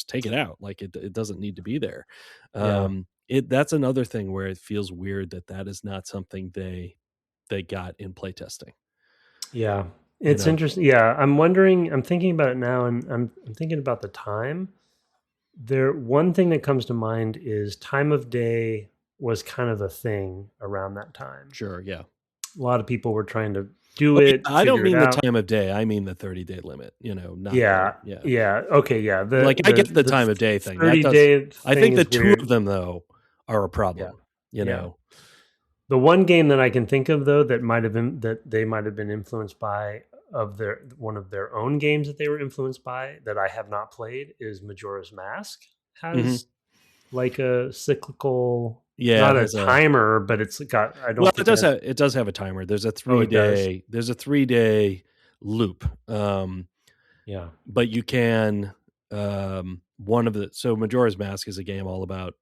take it out. Like it doesn't need to be there. That's another thing where it feels weird that is not something they got in playtesting. Yeah. It's interesting. Yeah. I'm thinking about it now and I'm thinking about the time. One thing that comes to mind is time of day was kind of a thing around that time. Sure. Yeah. A lot of people were trying to do it. I don't mean the time of day. I mean the 30-day limit, not. Yeah. Okay. Yeah. I get the time of day thing. 30-day I think the two of them though are a problem, The one game that I can think of though that they might have been influenced by one of their own games that they were influenced by that I have not played is Majora's Mask. Has like a cyclical, not a timer, but it's got. I don't. Well, it does have a timer. There's a 3-day. There's a 3-day loop. But you can so Majora's Mask is a game all about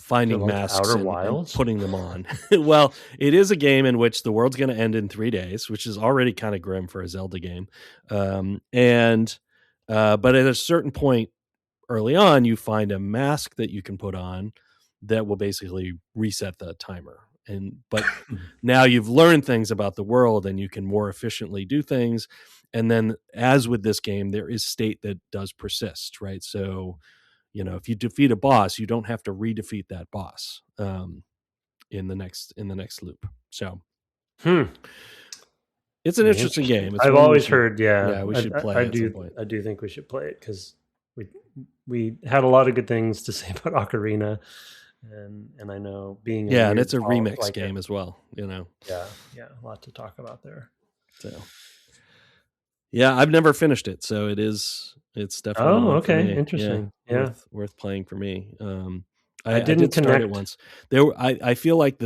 finding masks and putting them on. Well, it is a game in which the world's going to end in 3 days, which is already kind of grim for a Zelda game. But at a certain point early on, you find a mask that you can put on that will basically reset the timer. But now you've learned things about the world and you can more efficiently do things. And then as with this game, there is state that does persist, right? So, if you defeat a boss, you don't have to redefeat that boss in the next loop. So, it's an interesting game. I've always heard, we should play. I do think we should play it because we had a lot of good things to say about Ocarina, and I know being and it's a remix game as well. a lot to talk about there. So, I've never finished it, so it's definitely interesting. Worth playing for me. I did start it once. I feel like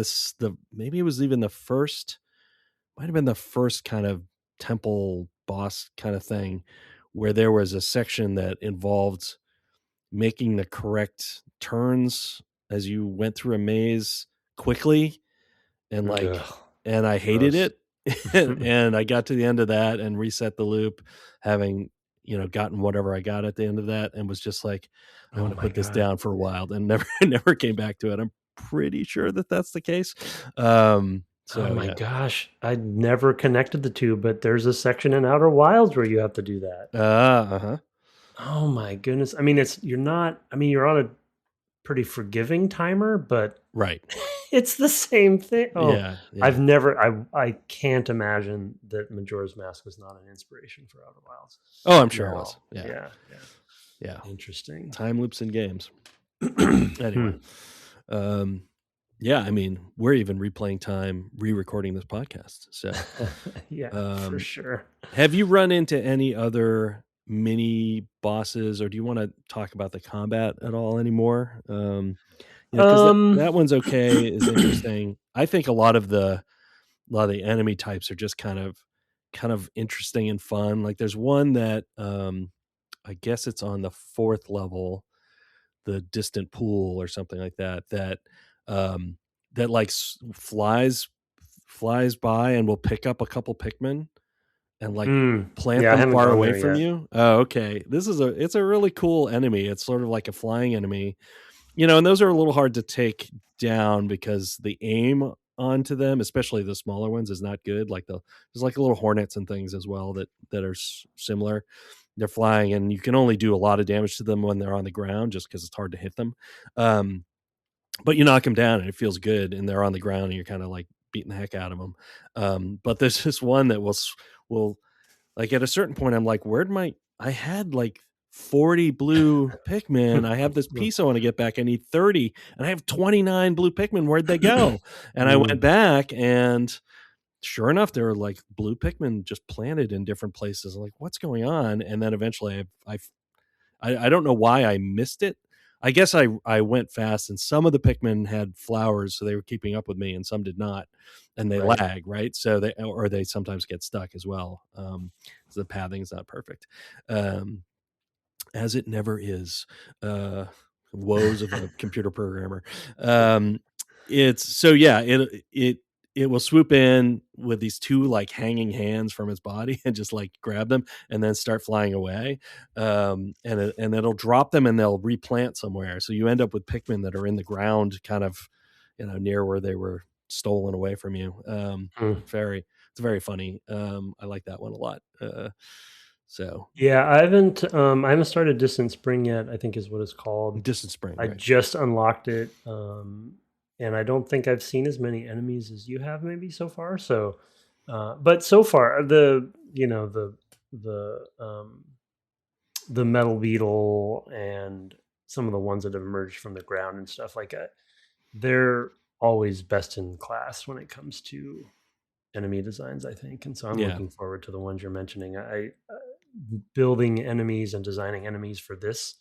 maybe it was even might have been the first kind of temple boss kind of thing where there was a section that involved making the correct turns as you went through a maze quickly, and and I hated it. And I got to the end of that and reset the loop, having gotten whatever I got at the end of that, and was just like, I want to put this down for a while, and never came back to it. I'm pretty sure that's the case. Gosh, I never connected the two, but there's a section in Outer Wilds where you have to do that. Oh my goodness! I mean, you're on a pretty forgiving timer, but right, it's the same thing. I've never. I can't imagine that Majora's Mask was not an inspiration for Outer Wilds. Oh, I'm sure it was. Yeah. Interesting. Time loops in games. Anyway, Yeah, I mean, we're even replaying time re-recording this podcast. So, Yeah, for um, sure. have you run into any other mini bosses, or do you want to talk about the combat at all anymore? Because that Um, one's okay, is interesting. I think a lot of the enemy types are just kind of interesting and fun. Like there's one that I guess it's on the fourth level, the distant pool or something like that. Um, that like flies by and will pick up a couple Pikmin and like plant yeah, I them haven't far gone away there from yet. you. Oh, okay. It's a really cool enemy. It's sort of like a flying enemy, and those are a little hard to take down because the aim onto them, especially the smaller ones, is not good. Like there's like little hornets and things as well that are similar. They're flying, and you can only do a lot of damage to them when they're on the ground, just because it's hard to hit them. Um, but you knock them down, and it feels good, and they're on the ground, and you're kind of like beating the heck out of them. But there's this one that will like at a certain point, I'm like, where'd my I had like 40 blue Pikmin. I have this piece I want to get back. I need 30, and I have 29 blue Pikmin. Where'd they go? And I went Mm, back, and sure enough, there were like blue Pikmin just planted in different places. I'm like, what's going on? And then eventually, I don't know why I missed it. I guess I went fast, and some of the Pikmin had flowers, so they were keeping up with me, and some did not, and they right. lag, right? So they sometimes get stuck as well. So the pathing is not perfect, um, as it never is. Woes of a computer programmer. Um, it's so yeah, it will swoop in with these two like hanging hands from its body and just like grab them and then start flying away. And it'll drop them and they'll replant somewhere. So you end up with Pikmin that are in the ground, kind of, near where they were stolen away from you. Mm. It's very funny. I like that one a lot. So Yeah, I haven't started Distant Spring yet, I think is what it's called. Distant Spring, I right? just unlocked it, and I don't think I've seen as many enemies as you have maybe so far. So, but so far the metal beetle and some of the ones that have emerged from the ground and stuff like that, they're always best in class when it comes to enemy designs, I think. And so I'm Yeah, looking forward to the ones you're mentioning. I building enemies and designing enemies for this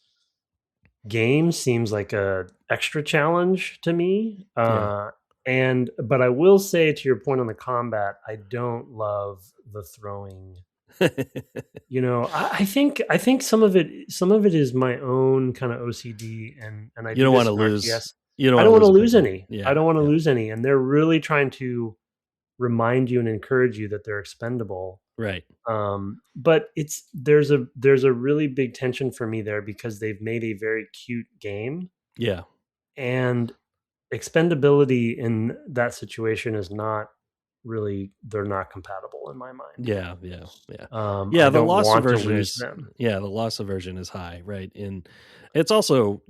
game seems like a extra challenge to me. yeah. And but I will say, to your point on the combat, I don't love the throwing. I think some of it is my own kind of OCD, and I You do don't this wanna in lose RTS. you don't I wanna don't want to lose a lose Pikmin. any. I Yeah, don't want to yeah, lose any, and they're really trying to remind you and encourage you that they're expendable. right. But there's a really big tension for me there because they've made a very cute game, Yeah, and expendability in that situation is not really, they're not compatible in my mind. yeah, yeah, yeah. I Yeah, the don't loss want to aversion lose is them. yeah, the loss aversion is high, right? And it's also,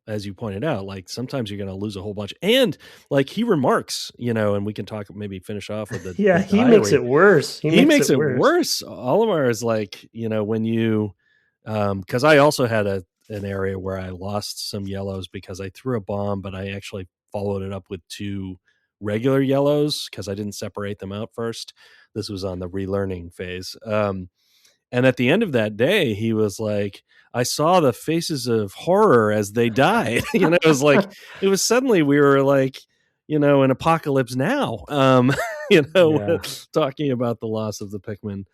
as you pointed out, like, sometimes you're gonna lose a whole bunch, and, like, he remarks, and we can talk maybe finish off with the Yeah, he makes diary. it worse. He He makes makes it it worse. worse. Olimar is like, when you because I also had an area where I lost some yellows because I threw a bomb, but I actually followed it up with two regular yellows because I didn't separate them out first. This was on the relearning phase. And at the end of that day, he was like, I saw the faces of horror as they died. It was like, it was suddenly we were like, an apocalypse now, Yeah. talking about the loss of the Pikmin.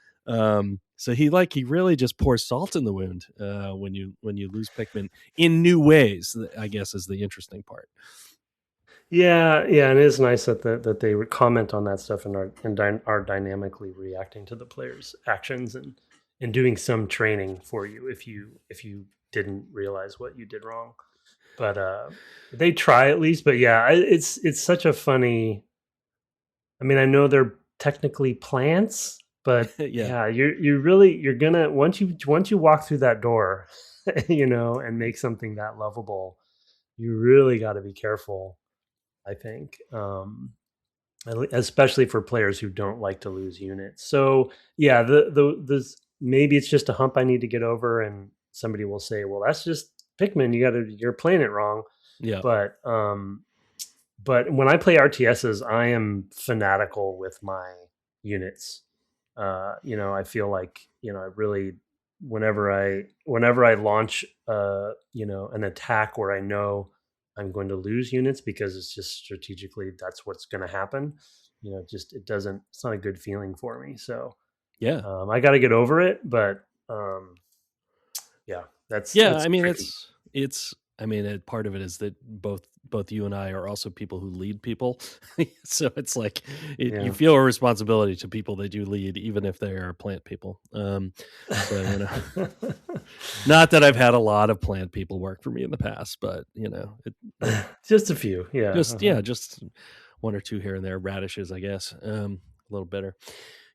So he really just pours salt in the wound when you lose Pikmin in new ways, I guess is the interesting part. Yeah, yeah, and it is nice that they would comment on that stuff and are dynamically reacting to the players' actions and doing some training for you if you didn't realize what you did wrong. But they try at least. But yeah, it's such a funny. I mean, I know they're technically plants, but Yeah. yeah, you're gonna once you walk through that door, and make something that lovable, you really got to be careful, I think, especially for players who don't like to lose units. So yeah, maybe it's just a hump I need to get over, and somebody will say, "Well, that's just Pikmin. You're playing it wrong." Yeah. But But when I play RTSs, I am fanatical with my units. I feel like I really whenever I launch an attack where I know I'm going to lose units because it's just strategically that's what's going to happen. Just it's not a good feeling for me. So Yeah. I got to get over it, but yeah, Yeah, it's I mean tricky. it's I mean part of it is that both you and I are also people who lead people. So it's like you Yeah. feel a responsibility to people that you lead even if they are plant people. So not that I've had a lot of plant people work for me in the past, but it Just a few, yeah. just yeah, just one or two here and there radishes, I guess. A little better.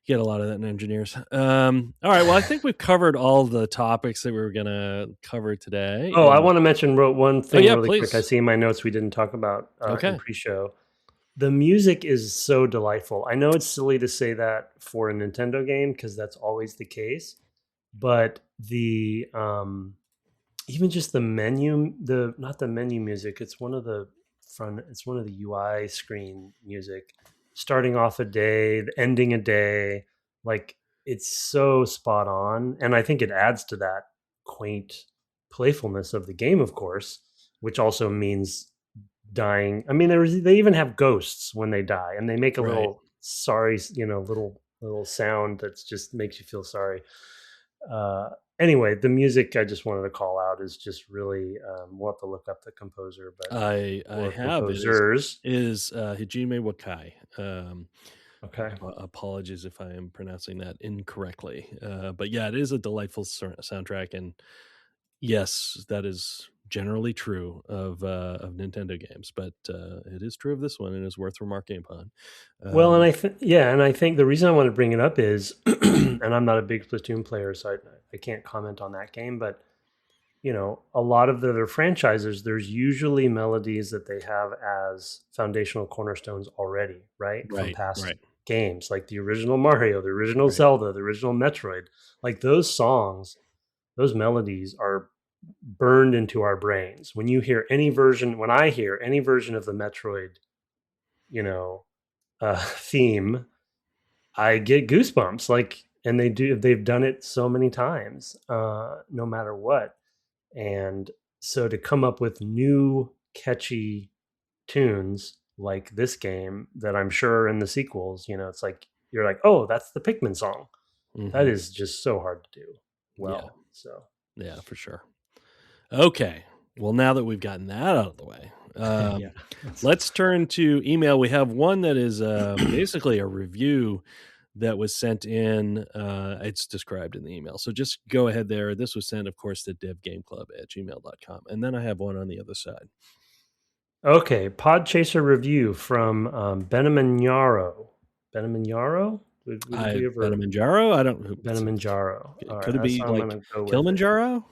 Get a lot of that in engineers. All right. Well, I think we've covered all the topics that we were going to cover today. Oh, I And want to mention one oh, thing yeah, really quick. I please. see in my notes we didn't talk about in Okay. pre-show. The music is so delightful. I know it's silly to say that for a Nintendo game because that's always the case, but the even just the menu, the not the menu music, it's one of the it's one of the UI screen music, starting off a day, ending a day, like it's so spot on. And I think it adds to that quaint playfulness of the game, of course, which also means dying. I mean, they even have ghosts when they die, and they make a Right. little sorry, little sound that just makes you feel sorry. Uh, anyway, the music I just wanted to call out is just really. We'll have to look up the composer, but I or have it is composers. is Hajime Wakai. Okay. Apologies if I am pronouncing that incorrectly. But yeah, it is a delightful soundtrack. And yes, that is generally true of Nintendo games, but it is true of this one and is worth remarking upon. Well, and Um, I think the reason I want to bring it up is, and I'm not a big Splatoon player, so I can't comment on that game, but a lot of the other franchises, there's usually melodies that they have as foundational cornerstones already, right? From right, past right, games, like the original Mario, the original right. Zelda, the original Metroid. Like those songs, those melodies are burned into our brains. When I hear any version of the Metroid, you know, theme, I get goosebumps. And they've done it so many times, no matter what. And so to come up with new catchy tunes like this game that I'm sure in the sequels, it's like you're like, oh, that's the Pikmin song. That Hmm. is just so hard to do Yeah, well. So yeah, for sure. Okay. Well, now that we've gotten that out of the way, yeah. let's turn to email. We have one that is basically a review that was sent in. It's described in the email. So just go ahead there. This was sent, of course, to devgameclub@gmail.com. And then I have one on the other side. Okay, Podchaser review from Benamanjaro. Benamanjaro? Did we ever Benamanjaro? I don't. Benamanjaro? All right, Could it that's be how I'm like gonna go with it. Kilimanjaro?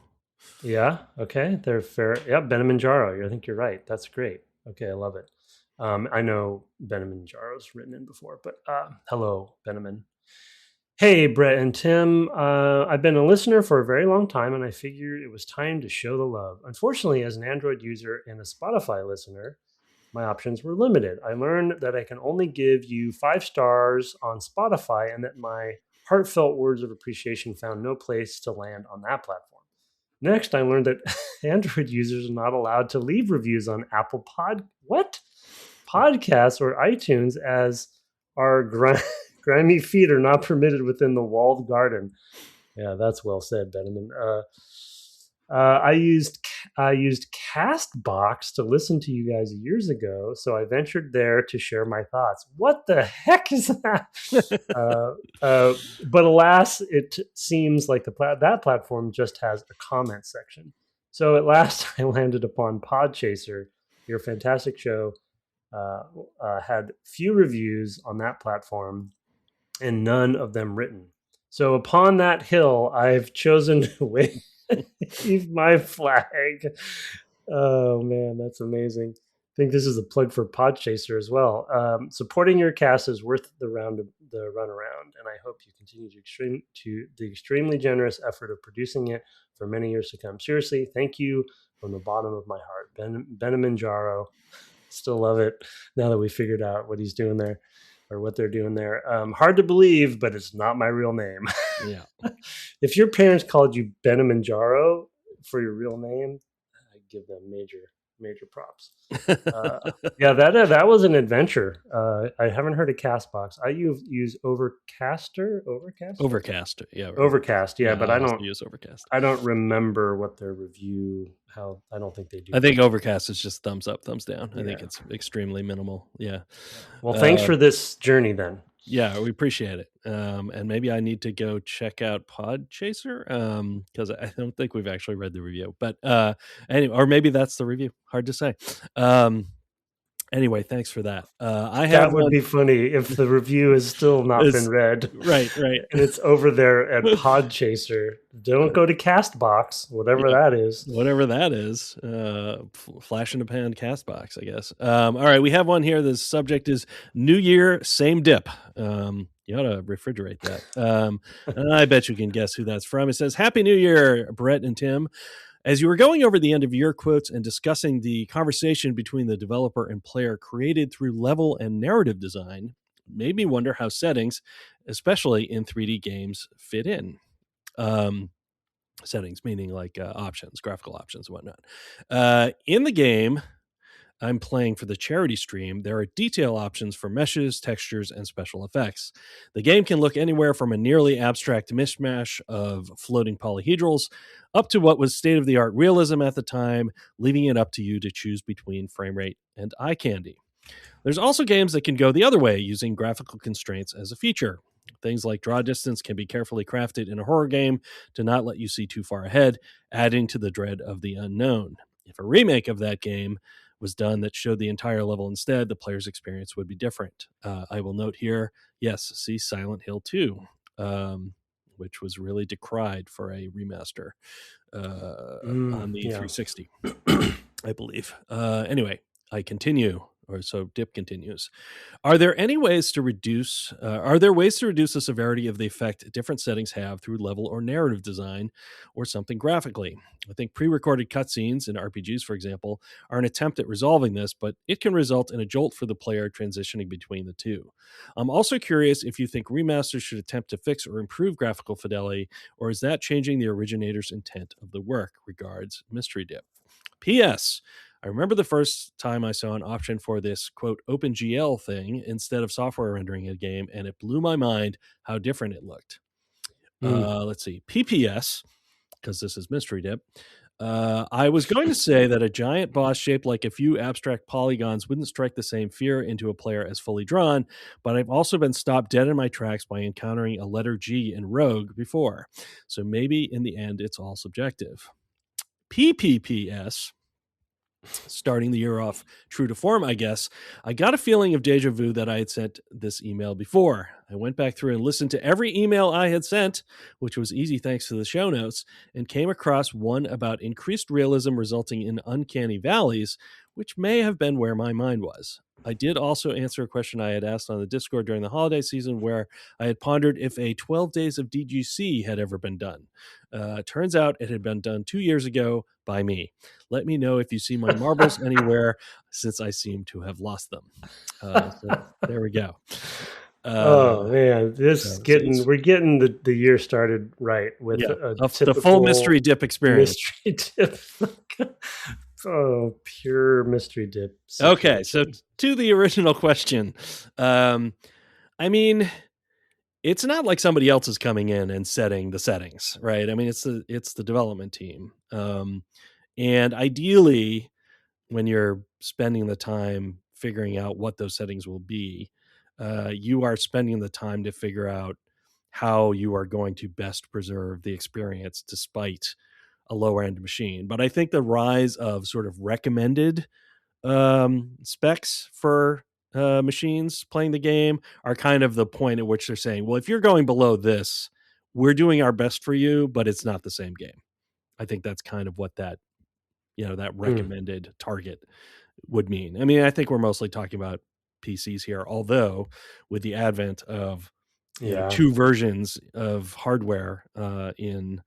Yeah. Okay. They're fair. Yeah. Benamanjaro. I think you're right. That's great. Okay. I love it. I know Benamanjaro's written in before, but hello, Benaman. Hey, Brett and Tim. I've been a listener for a very long time, and I figured it was time to show the love. Unfortunately, as an Android user and a Spotify listener, my options were limited. I learned that I can only give you 5 stars on Spotify and that my heartfelt words of appreciation found no place to land on that platform. Next, I learned that Android users are not allowed to leave reviews on Apple Podcasts or iTunes, as our grimy feet are not permitted within the walled garden. Yeah, that's well said, Benjamin. I used Castbox to listen to you guys years ago, so I ventured there to share my thoughts. What the heck is that? But alas, it seems like that platform just has a comment section. So at last, I landed upon Podchaser, your fantastic show. Had few reviews on that platform and none of them written. So upon that hill, I've chosen to wave my flag. Oh man, that's amazing. I think this is a plug for Podchaser as well. Supporting your cast is worth the runaround, and I hope you continue to the extremely generous effort of producing it for many years to come. Seriously, thank you from the bottom of my heart, Benamanjaro. Still love it now that we figured out what he's doing there, or what they're doing there. Hard to believe, but it's not my real name. Yeah. If your parents called you Benamanjaro for your real name, I give them major props. Yeah, that was an adventure. I haven't heard of Castbox. I use Overcast. Yeah. Overcast. Yeah, but I also use Overcast. I don't remember what their review. How I don't think they do. I think Overcast is just thumbs up, thumbs down. I think it's extremely minimal. Yeah. Well, thanks for this journey then. Yeah, we appreciate it. And maybe I need to go check out Podchaser because I don't think we've actually read the review. But anyway, or maybe that's the review. Hard to say. Anyway, thanks for that. That would be funny if the review has still not been read. Right. And it's over there at Podchaser. Don't go to Castbox, whatever that is. Whatever that is. Flash in the pan Castbox, I guess. All right, we have one here. The subject is New Year, same dip. You ought to refrigerate that. And I bet you can guess who that's from. It says, Happy New Year, Brett and Tim. As you were going over the end of year quotes and discussing the conversation between the developer and player created through level and narrative design, made me wonder how settings, especially in 3D games, fit in. Settings meaning like options, graphical options and whatnot. In the game I'm playing for the charity stream, there are detail options for meshes, textures, and special effects. The game can look anywhere from a nearly abstract mishmash of floating polyhedrals up to what was state-of-the-art realism at the time, leaving it up to you to choose between frame rate and eye candy. There's also games that can go the other way, using graphical constraints as a feature. Things like draw distance can be carefully crafted in a horror game to not let you see too far ahead, adding to the dread of the unknown. If a remake of that game was done that showed the entire level instead, the player's experience would be different. I will note here, yes, see Silent Hill 2, which was really decried for a remaster on the 360, I believe. Anyway, I continue. Or so Dip continues. Are there ways to reduce the severity of the effect different settings have through level or narrative design or something graphically? I think pre-recorded cutscenes in RPGs, for example, are an attempt at resolving this, but it can result in a jolt for the player transitioning between the two. I'm also curious if you think remasters should attempt to fix or improve graphical fidelity, or is that changing the originator's intent of the work? Regards, Mystery Dip. P.S. I remember the first time I saw an option for this, quote, OpenGL thing instead of software rendering a game, and it blew my mind how different it looked. Let's see. PPS, because this is Mystery Dip. I was going to say that a giant boss shaped like a few abstract polygons wouldn't strike the same fear into a player as fully drawn, but I've also been stopped dead in my tracks by encountering a letter G in Rogue before. So maybe in the end, it's all subjective. PPPS, starting the year off true to form, I guess, I got a feeling of deja vu that I had sent this email before. I went back through and listened to every email I had sent, which was easy thanks to the show notes, and came across one about increased realism resulting in uncanny valleys, which may have been where my mind was. I did also answer a question I had asked on the Discord during the holiday season where I had pondered if a 12 days of DGC had ever been done. Turns out it had been done 2 years ago by me. Let me know if you see my marbles anywhere, since I seem to have lost them. So there we go. Oh man, we're getting the year started right with the full Mystery Dip experience. Mystery Dip. Oh, pure Mystery Dip situation. Okay, so to the original question, I mean, it's not like somebody else is coming in and setting the settings, right? I mean, it's the development team, and ideally, when you're spending the time figuring out what those settings will be, you are spending the time to figure out how you are going to best preserve the experience despite a lower end machine. But I think the rise of sort of recommended specs for machines playing the game are kind of the point at which they're saying, well, if you're going below this, we're doing our best for you, but it's not the same game. I think that's kind of what that recommended target would mean. I mean, I think we're mostly talking about PCs here, although with the advent of two versions of hardware in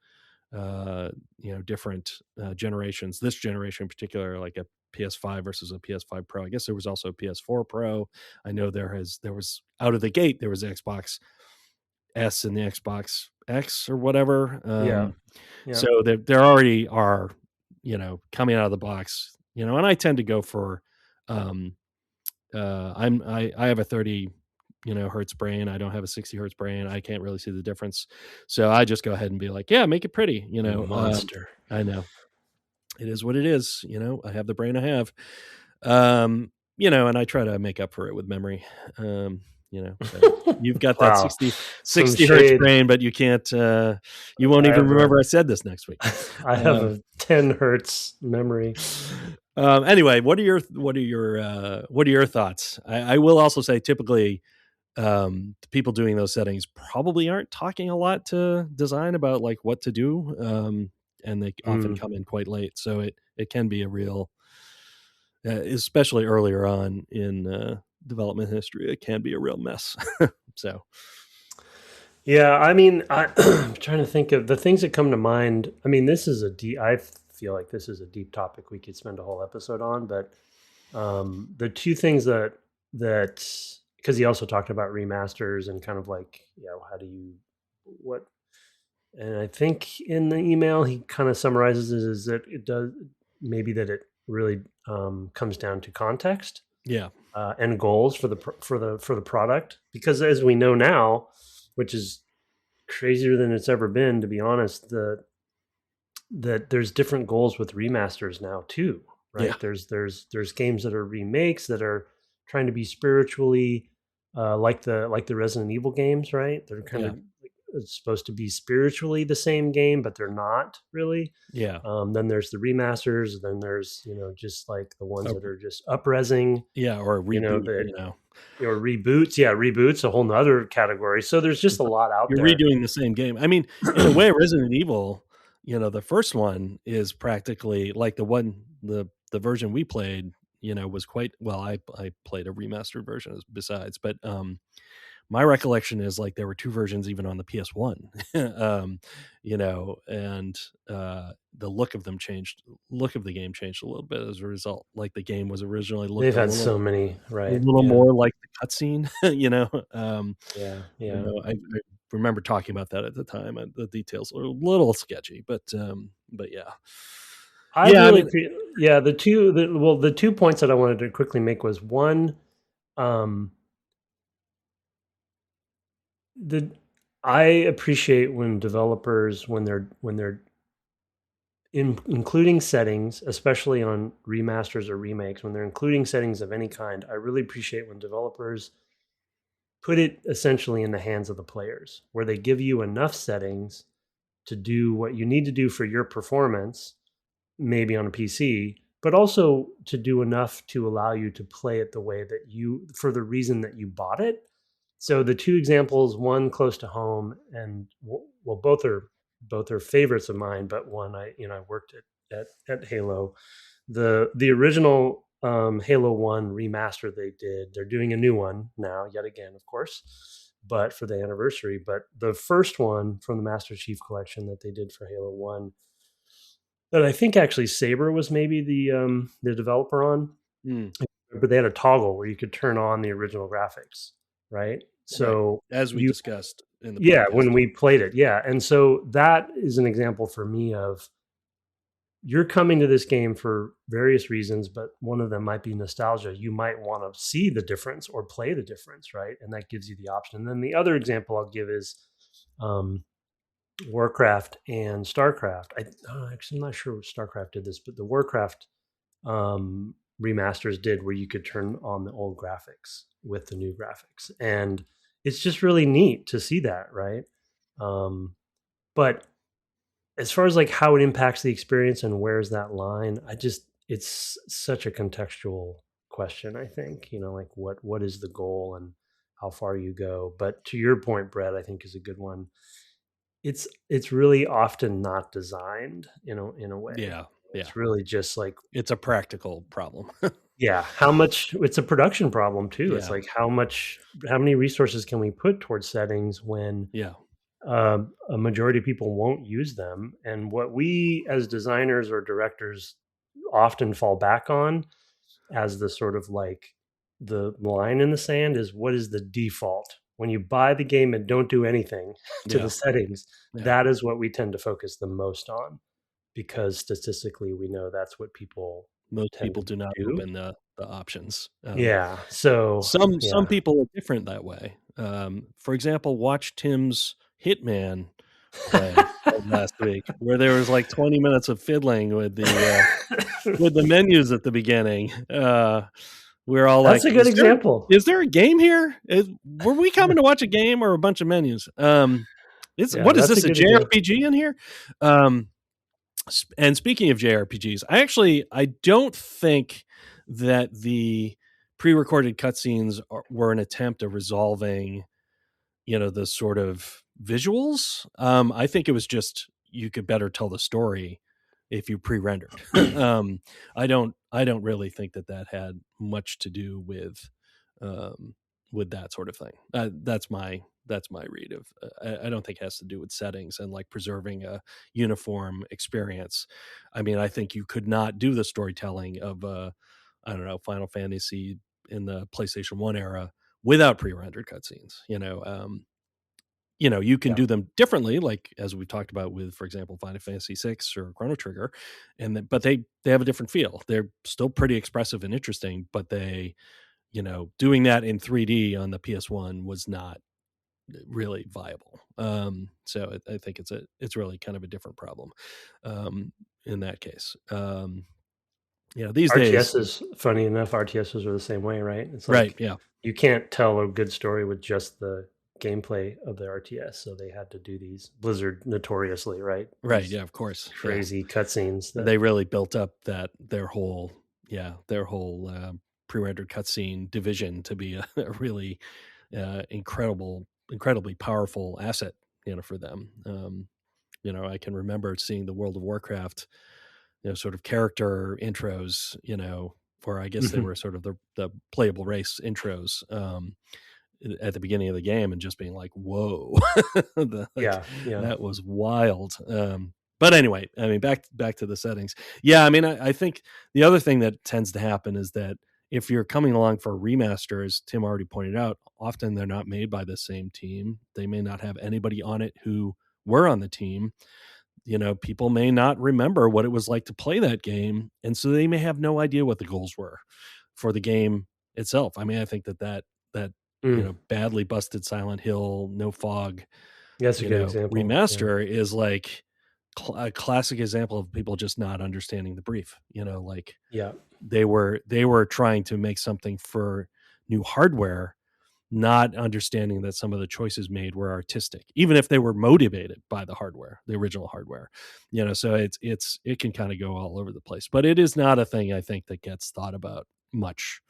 different generations, this generation in particular, like a PS5 versus a PS5 Pro. I guess there was also a PS4 Pro. I know there was out of the gate there was Xbox S and the Xbox X or whatever. Yeah. Yeah. So there already are, coming out of the box, and I tend to go for, I have a 30, hertz brain. I don't have a 60 hertz brain. I can't really see the difference. So I just go ahead and be like, yeah, make it pretty, Monster. I know it is what it is. I have the brain I have, and I try to make up for it with memory. So you've got that Wow. 60 hertz brain, but you can't, you won't even remember I said this next week. I have a 10 hertz memory. Anyway, what are your thoughts? I will also say typically, the people doing those settings probably aren't talking a lot to design about like what to do. And they often come in quite late. So it can be a real, especially earlier on in, development history, it can be a real mess. So, yeah, I mean, I'm trying to think of the things that come to mind. I mean, I feel like this is a deep topic we could spend a whole episode on, but the two things that because he also talked about remasters and kind of like, how do you what? And I think in the email he kind of summarizes it as that it does maybe that it really comes down to context. Yeah. And goals for the product, because as we know now, which is crazier than it's ever been, to be honest, that there's different goals with remasters now too, right? Yeah. There's games that are remakes that are trying to be spiritually like the Resident Evil games, right? They're kind of it's supposed to be spiritually the same game, but they're not really. Yeah. Then there's the remasters. Then there's just like the ones that are just up-resing. Yeah, or reboot. Or reboots. Yeah, reboots, a whole nother category. So there's just a lot out there. You're redoing the same game. I mean, in a way, Resident Evil, the first one is practically like the version we played. Was quite well. I played a remastered version besides, but my recollection is like there were two versions even on the PS1, and the look of the game changed a little bit as a result. Like the game was originally they've had so many, right? A little more like the cutscene, Yeah. I remember talking about that at the time. The details are a little sketchy, but yeah. The two points that I wanted to quickly make was one, I appreciate when developers when they're including settings, especially on remasters or remakes, when they're including settings of any kind. I really appreciate when developers put it essentially in the hands of the players, where they give you enough settings to do what you need to do for your performance, maybe on a PC, but also to do enough to allow you to play it the way that for the reason that you bought it. So the two examples, one close to home, and both are favorites of mine. But one I worked at Halo, the original Halo 1 remaster they did. They're doing a new one now, yet again, of course, but for the anniversary. But the first one from the Master Chief Collection that they did for Halo 1, that I think actually Saber was maybe the developer on, but they had a toggle where you could turn on the original graphics. Right. So as we discussed in the podcast. when we played it. Yeah. And so that is an example for me of you're coming to this game for various reasons, but one of them might be nostalgia. You might want to see the difference or play the difference. Right. And that gives you the option. And then the other example I'll give is Warcraft and StarCraft. Actually, I'm not sure StarCraft did this, but the Warcraft remasters did, where you could turn on the old graphics with the new graphics, and it's just really neat to see that, right? But as far as like how it impacts the experience and where's that line, it's such a contextual question. I think like what is the goal and how far you go. But to your point, Brett, I think is a good one. It's really often not designed in a way. Yeah. It's really just like it's a practical problem. Yeah, how much it's a production problem too. It's like how many resources can we put towards settings when a majority of people won't use them, and what we as designers or directors often fall back on as the sort of like the line in the sand is, what is the default when you buy the game and don't do anything to the settings? That is what we tend to focus the most on, because statistically we know that's what most tend people to do not do. open the options. Yeah. So some people are different that way. For example, watch Tim's Hitman play last week, where there was like 20 minutes of fiddling with the menus at the beginning. We're all that's like, a good example. Is there a game here? Were we coming to watch a game or a bunch of menus? What is this, a JRPG in here? And speaking of JRPGs, I don't think that the pre-recorded cutscenes were an attempt at resolving, the sort of visuals. I think it was just you could better tell the story if you pre-rendered. I don't really think that had much to do with that sort of thing. That's my read of. I don't think it has to do with settings and like preserving a uniform experience. I mean, I think you could not do the storytelling of I don't know, Final Fantasy in the PlayStation 1 era without pre-rendered cutscenes. You can do them differently, like as we talked about with, for example, Final Fantasy 6 or Chrono Trigger, but they have a different feel. They're still pretty expressive and interesting, but they, doing that in 3D on the PS1 was not really viable. So I think it's really kind of a different problem in that case. These days, funny enough, RTSs are the same way, right? It's like, right, yeah, you can't tell a good story with just the gameplay of the RTS, so they had to do these, Blizzard notoriously, right? Right, these yeah, of course, crazy cutscenes. They really built up their whole pre-rendered cutscene division to be a really incredibly powerful asset, for them. I can remember seeing the World of Warcraft, sort of character intros, where I guess they were sort of the playable race intros at the beginning of the game, and just being like, whoa, that was wild. But anyway, I mean, back to the settings. Yeah, I mean, I think the other thing that tends to happen is that if you're coming along for a remaster, as Tim already pointed out, often they're not made by the same team. They may not have anybody on it who were on the team. People may not remember what it was like to play that game, and so they may have no idea what the goals were for the game itself. I mean, I think that badly busted Silent Hill, No Fog, that's a good example. Remaster is like a classic example of people just not understanding the brief. They were trying to make something for new hardware, not understanding that some of the choices made were artistic, even if they were motivated by the hardware, the original hardware. So it can kind of go all over the place, but it is not a thing I think that gets thought about much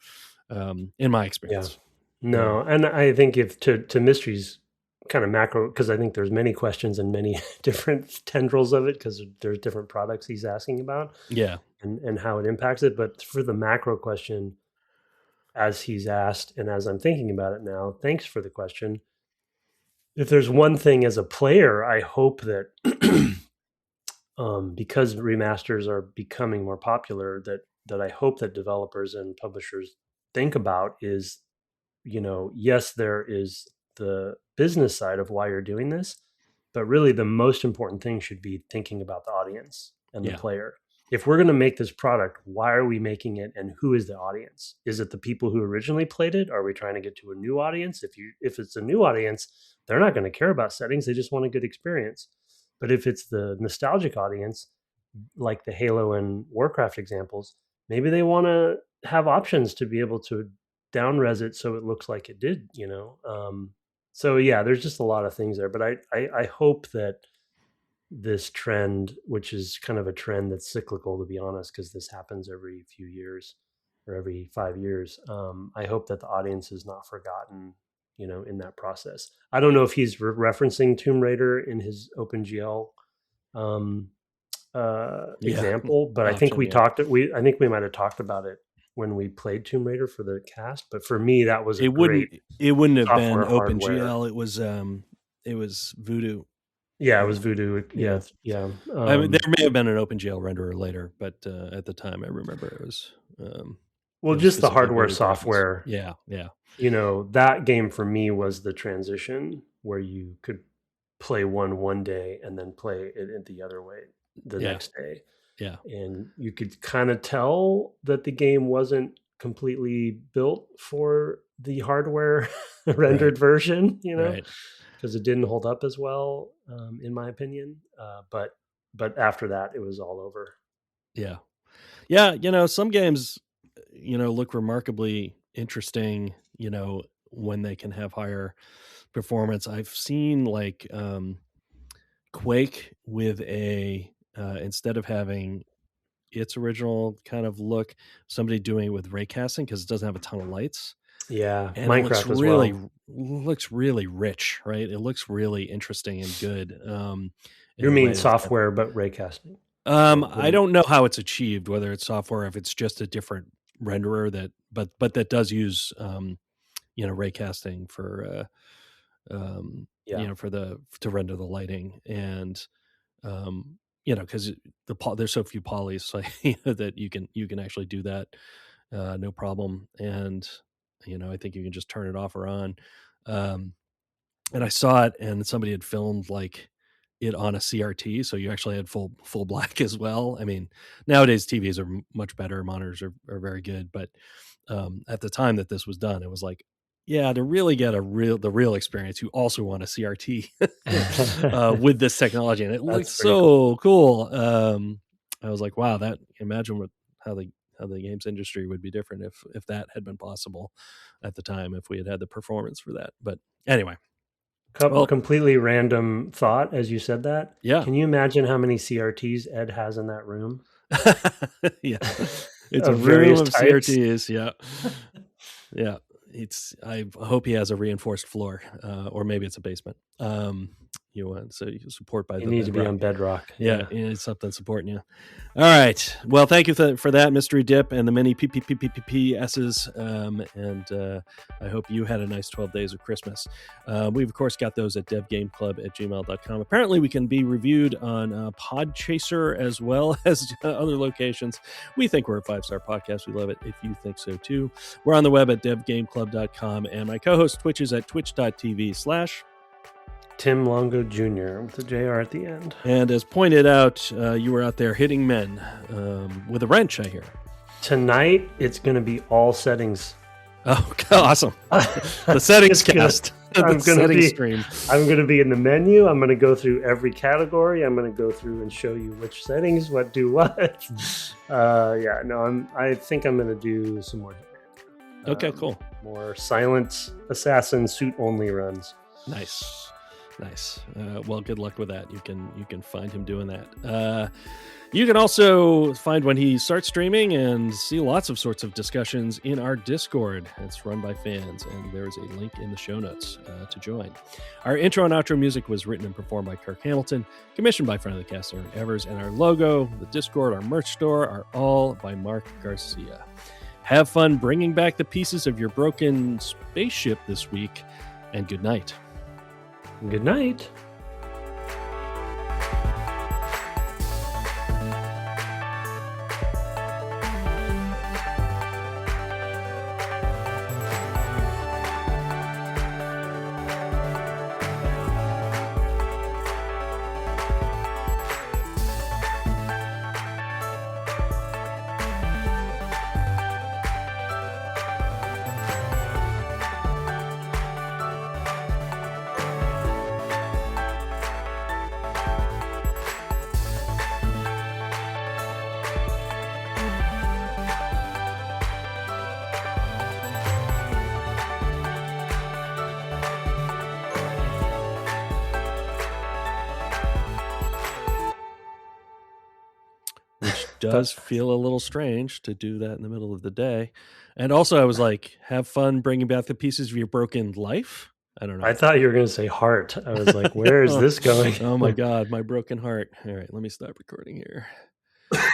in my experience. No, and I think if to Mystery's kind of macro, because I think there's many questions and many different tendrils of it, because there's different products he's asking about, and how it impacts it. But for the macro question, as he's asked, and as I'm thinking about it now, thanks for the question. If there's one thing as a player, I hope that because remasters are becoming more popular, that I hope that developers and publishers think about is, yes, there is the business side of why you're doing this, but really the most important thing should be thinking about the audience and the player. If we're going to make this product, why are we making it, and who is the audience? Is it the people who originally played it? Are we trying to get to a new audience? If it's a new audience, they're not going to care about settings. They just want a good experience. But if it's the nostalgic audience, like the Halo and Warcraft examples, maybe they want to have options to be able to down res it so it looks like it did, so yeah, there's just a lot of things there. But I hope that this trend, which is kind of a trend that's cyclical, to be honest, because this happens every few years or every 5 years, I hope that the audience is not forgotten, in that process. I don't know if he's referencing Tomb Raider in his OpenGL example, but I think I think we might have talked about it when we played Tomb Raider for the cast. But for me, that was it wouldn't have been OpenGL. It was Voodoo. Yeah, it was Voodoo. Yeah, yeah. I mean, there may have been an OpenGL renderer later, but at the time, I remember it was. Well, It was just the specifically hardware, Voodoo graphics. software. Yeah. That game for me was the transition where you could play one day and then play it the other way the Yeah. next day. Yeah. And you could kind of tell that the game wasn't completely built for the hardware rendered version, Right. because it didn't hold up as well, in my opinion. But after that, it was all over. Yeah. Yeah. Some games, look remarkably interesting, when they can have higher performance. I've seen like Quake with instead of having its original kind of look, somebody doing it with ray casting because it doesn't have a ton of lights. Yeah, And Minecraft as well. looks really rich, right? It looks really interesting and good. In You the mean way that software, but ray casting? I don't know how it's achieved, whether it's software, if it's just a different renderer but that does use ray casting for to render the lighting and because there's so few polys that you can actually do that no problem, and I think you can just turn it off or on. And I saw it, and somebody had filmed like it on a CRT, so you actually had full black as well. I mean, nowadays TVs are much better, monitors are very good, but at the time that this was done, it was like, yeah, to really get the real experience, you also want a CRT with this technology, and it looks so cool. I was like, wow, imagine how the games industry would be different if that had been possible at the time, if we had the performance for that. But anyway. Completely random thought as you said that. Yeah. Can you imagine how many CRTs Ed has in that room? Yeah. It's a room of CRTs. Yeah. Yeah. I hope he has a reinforced floor, or maybe it's a basement. So you support by you need bedrock. To be on bedrock. Yeah, you need something supporting you. All right. Well, thank you for that, Mystery Dip, and the many PPPPPSs. And I hope you had a nice 12 days of Christmas. We've, of course, got those at devgameclub@gmail.com. Apparently, we can be reviewed on Podchaser as well as other locations. We think we're a 5-star podcast. We love it if you think so, too. We're on the web at devgameclub.com, and my co-host Twitch is at twitch.tv/ Tim Longo Jr. with a JR at the end. And as pointed out, you were out there hitting men with a wrench, I hear. Tonight, it's going to be all settings. Oh, awesome. The settings cast. I'm going to be in the menu. I'm going to go through every category. I'm going to go through and show you which settings, what do what. I think I'm going to do some more. Okay, cool. More silent assassin suit only runs. Nice. Well, good luck with that. You can find him doing that. You can also find when he starts streaming and see lots of sorts of discussions in our Discord. It's run by fans, and there's a link in the show notes to join. Our intro and outro music was written and performed by Kirk Hamilton, commissioned by friend of the cast Aaron Evers, and our logo, the Discord, our merch store are all by Mark Garcia. Have fun bringing back the pieces of your broken spaceship this week, and good night. Good night. Does feel a little strange to do that in the middle of the day. And also I was like, have fun bringing back the pieces of your broken life. I don't know. I thought you were going to say heart. I was like, where is this going? Oh my God, my broken heart. All right, let me stop recording here.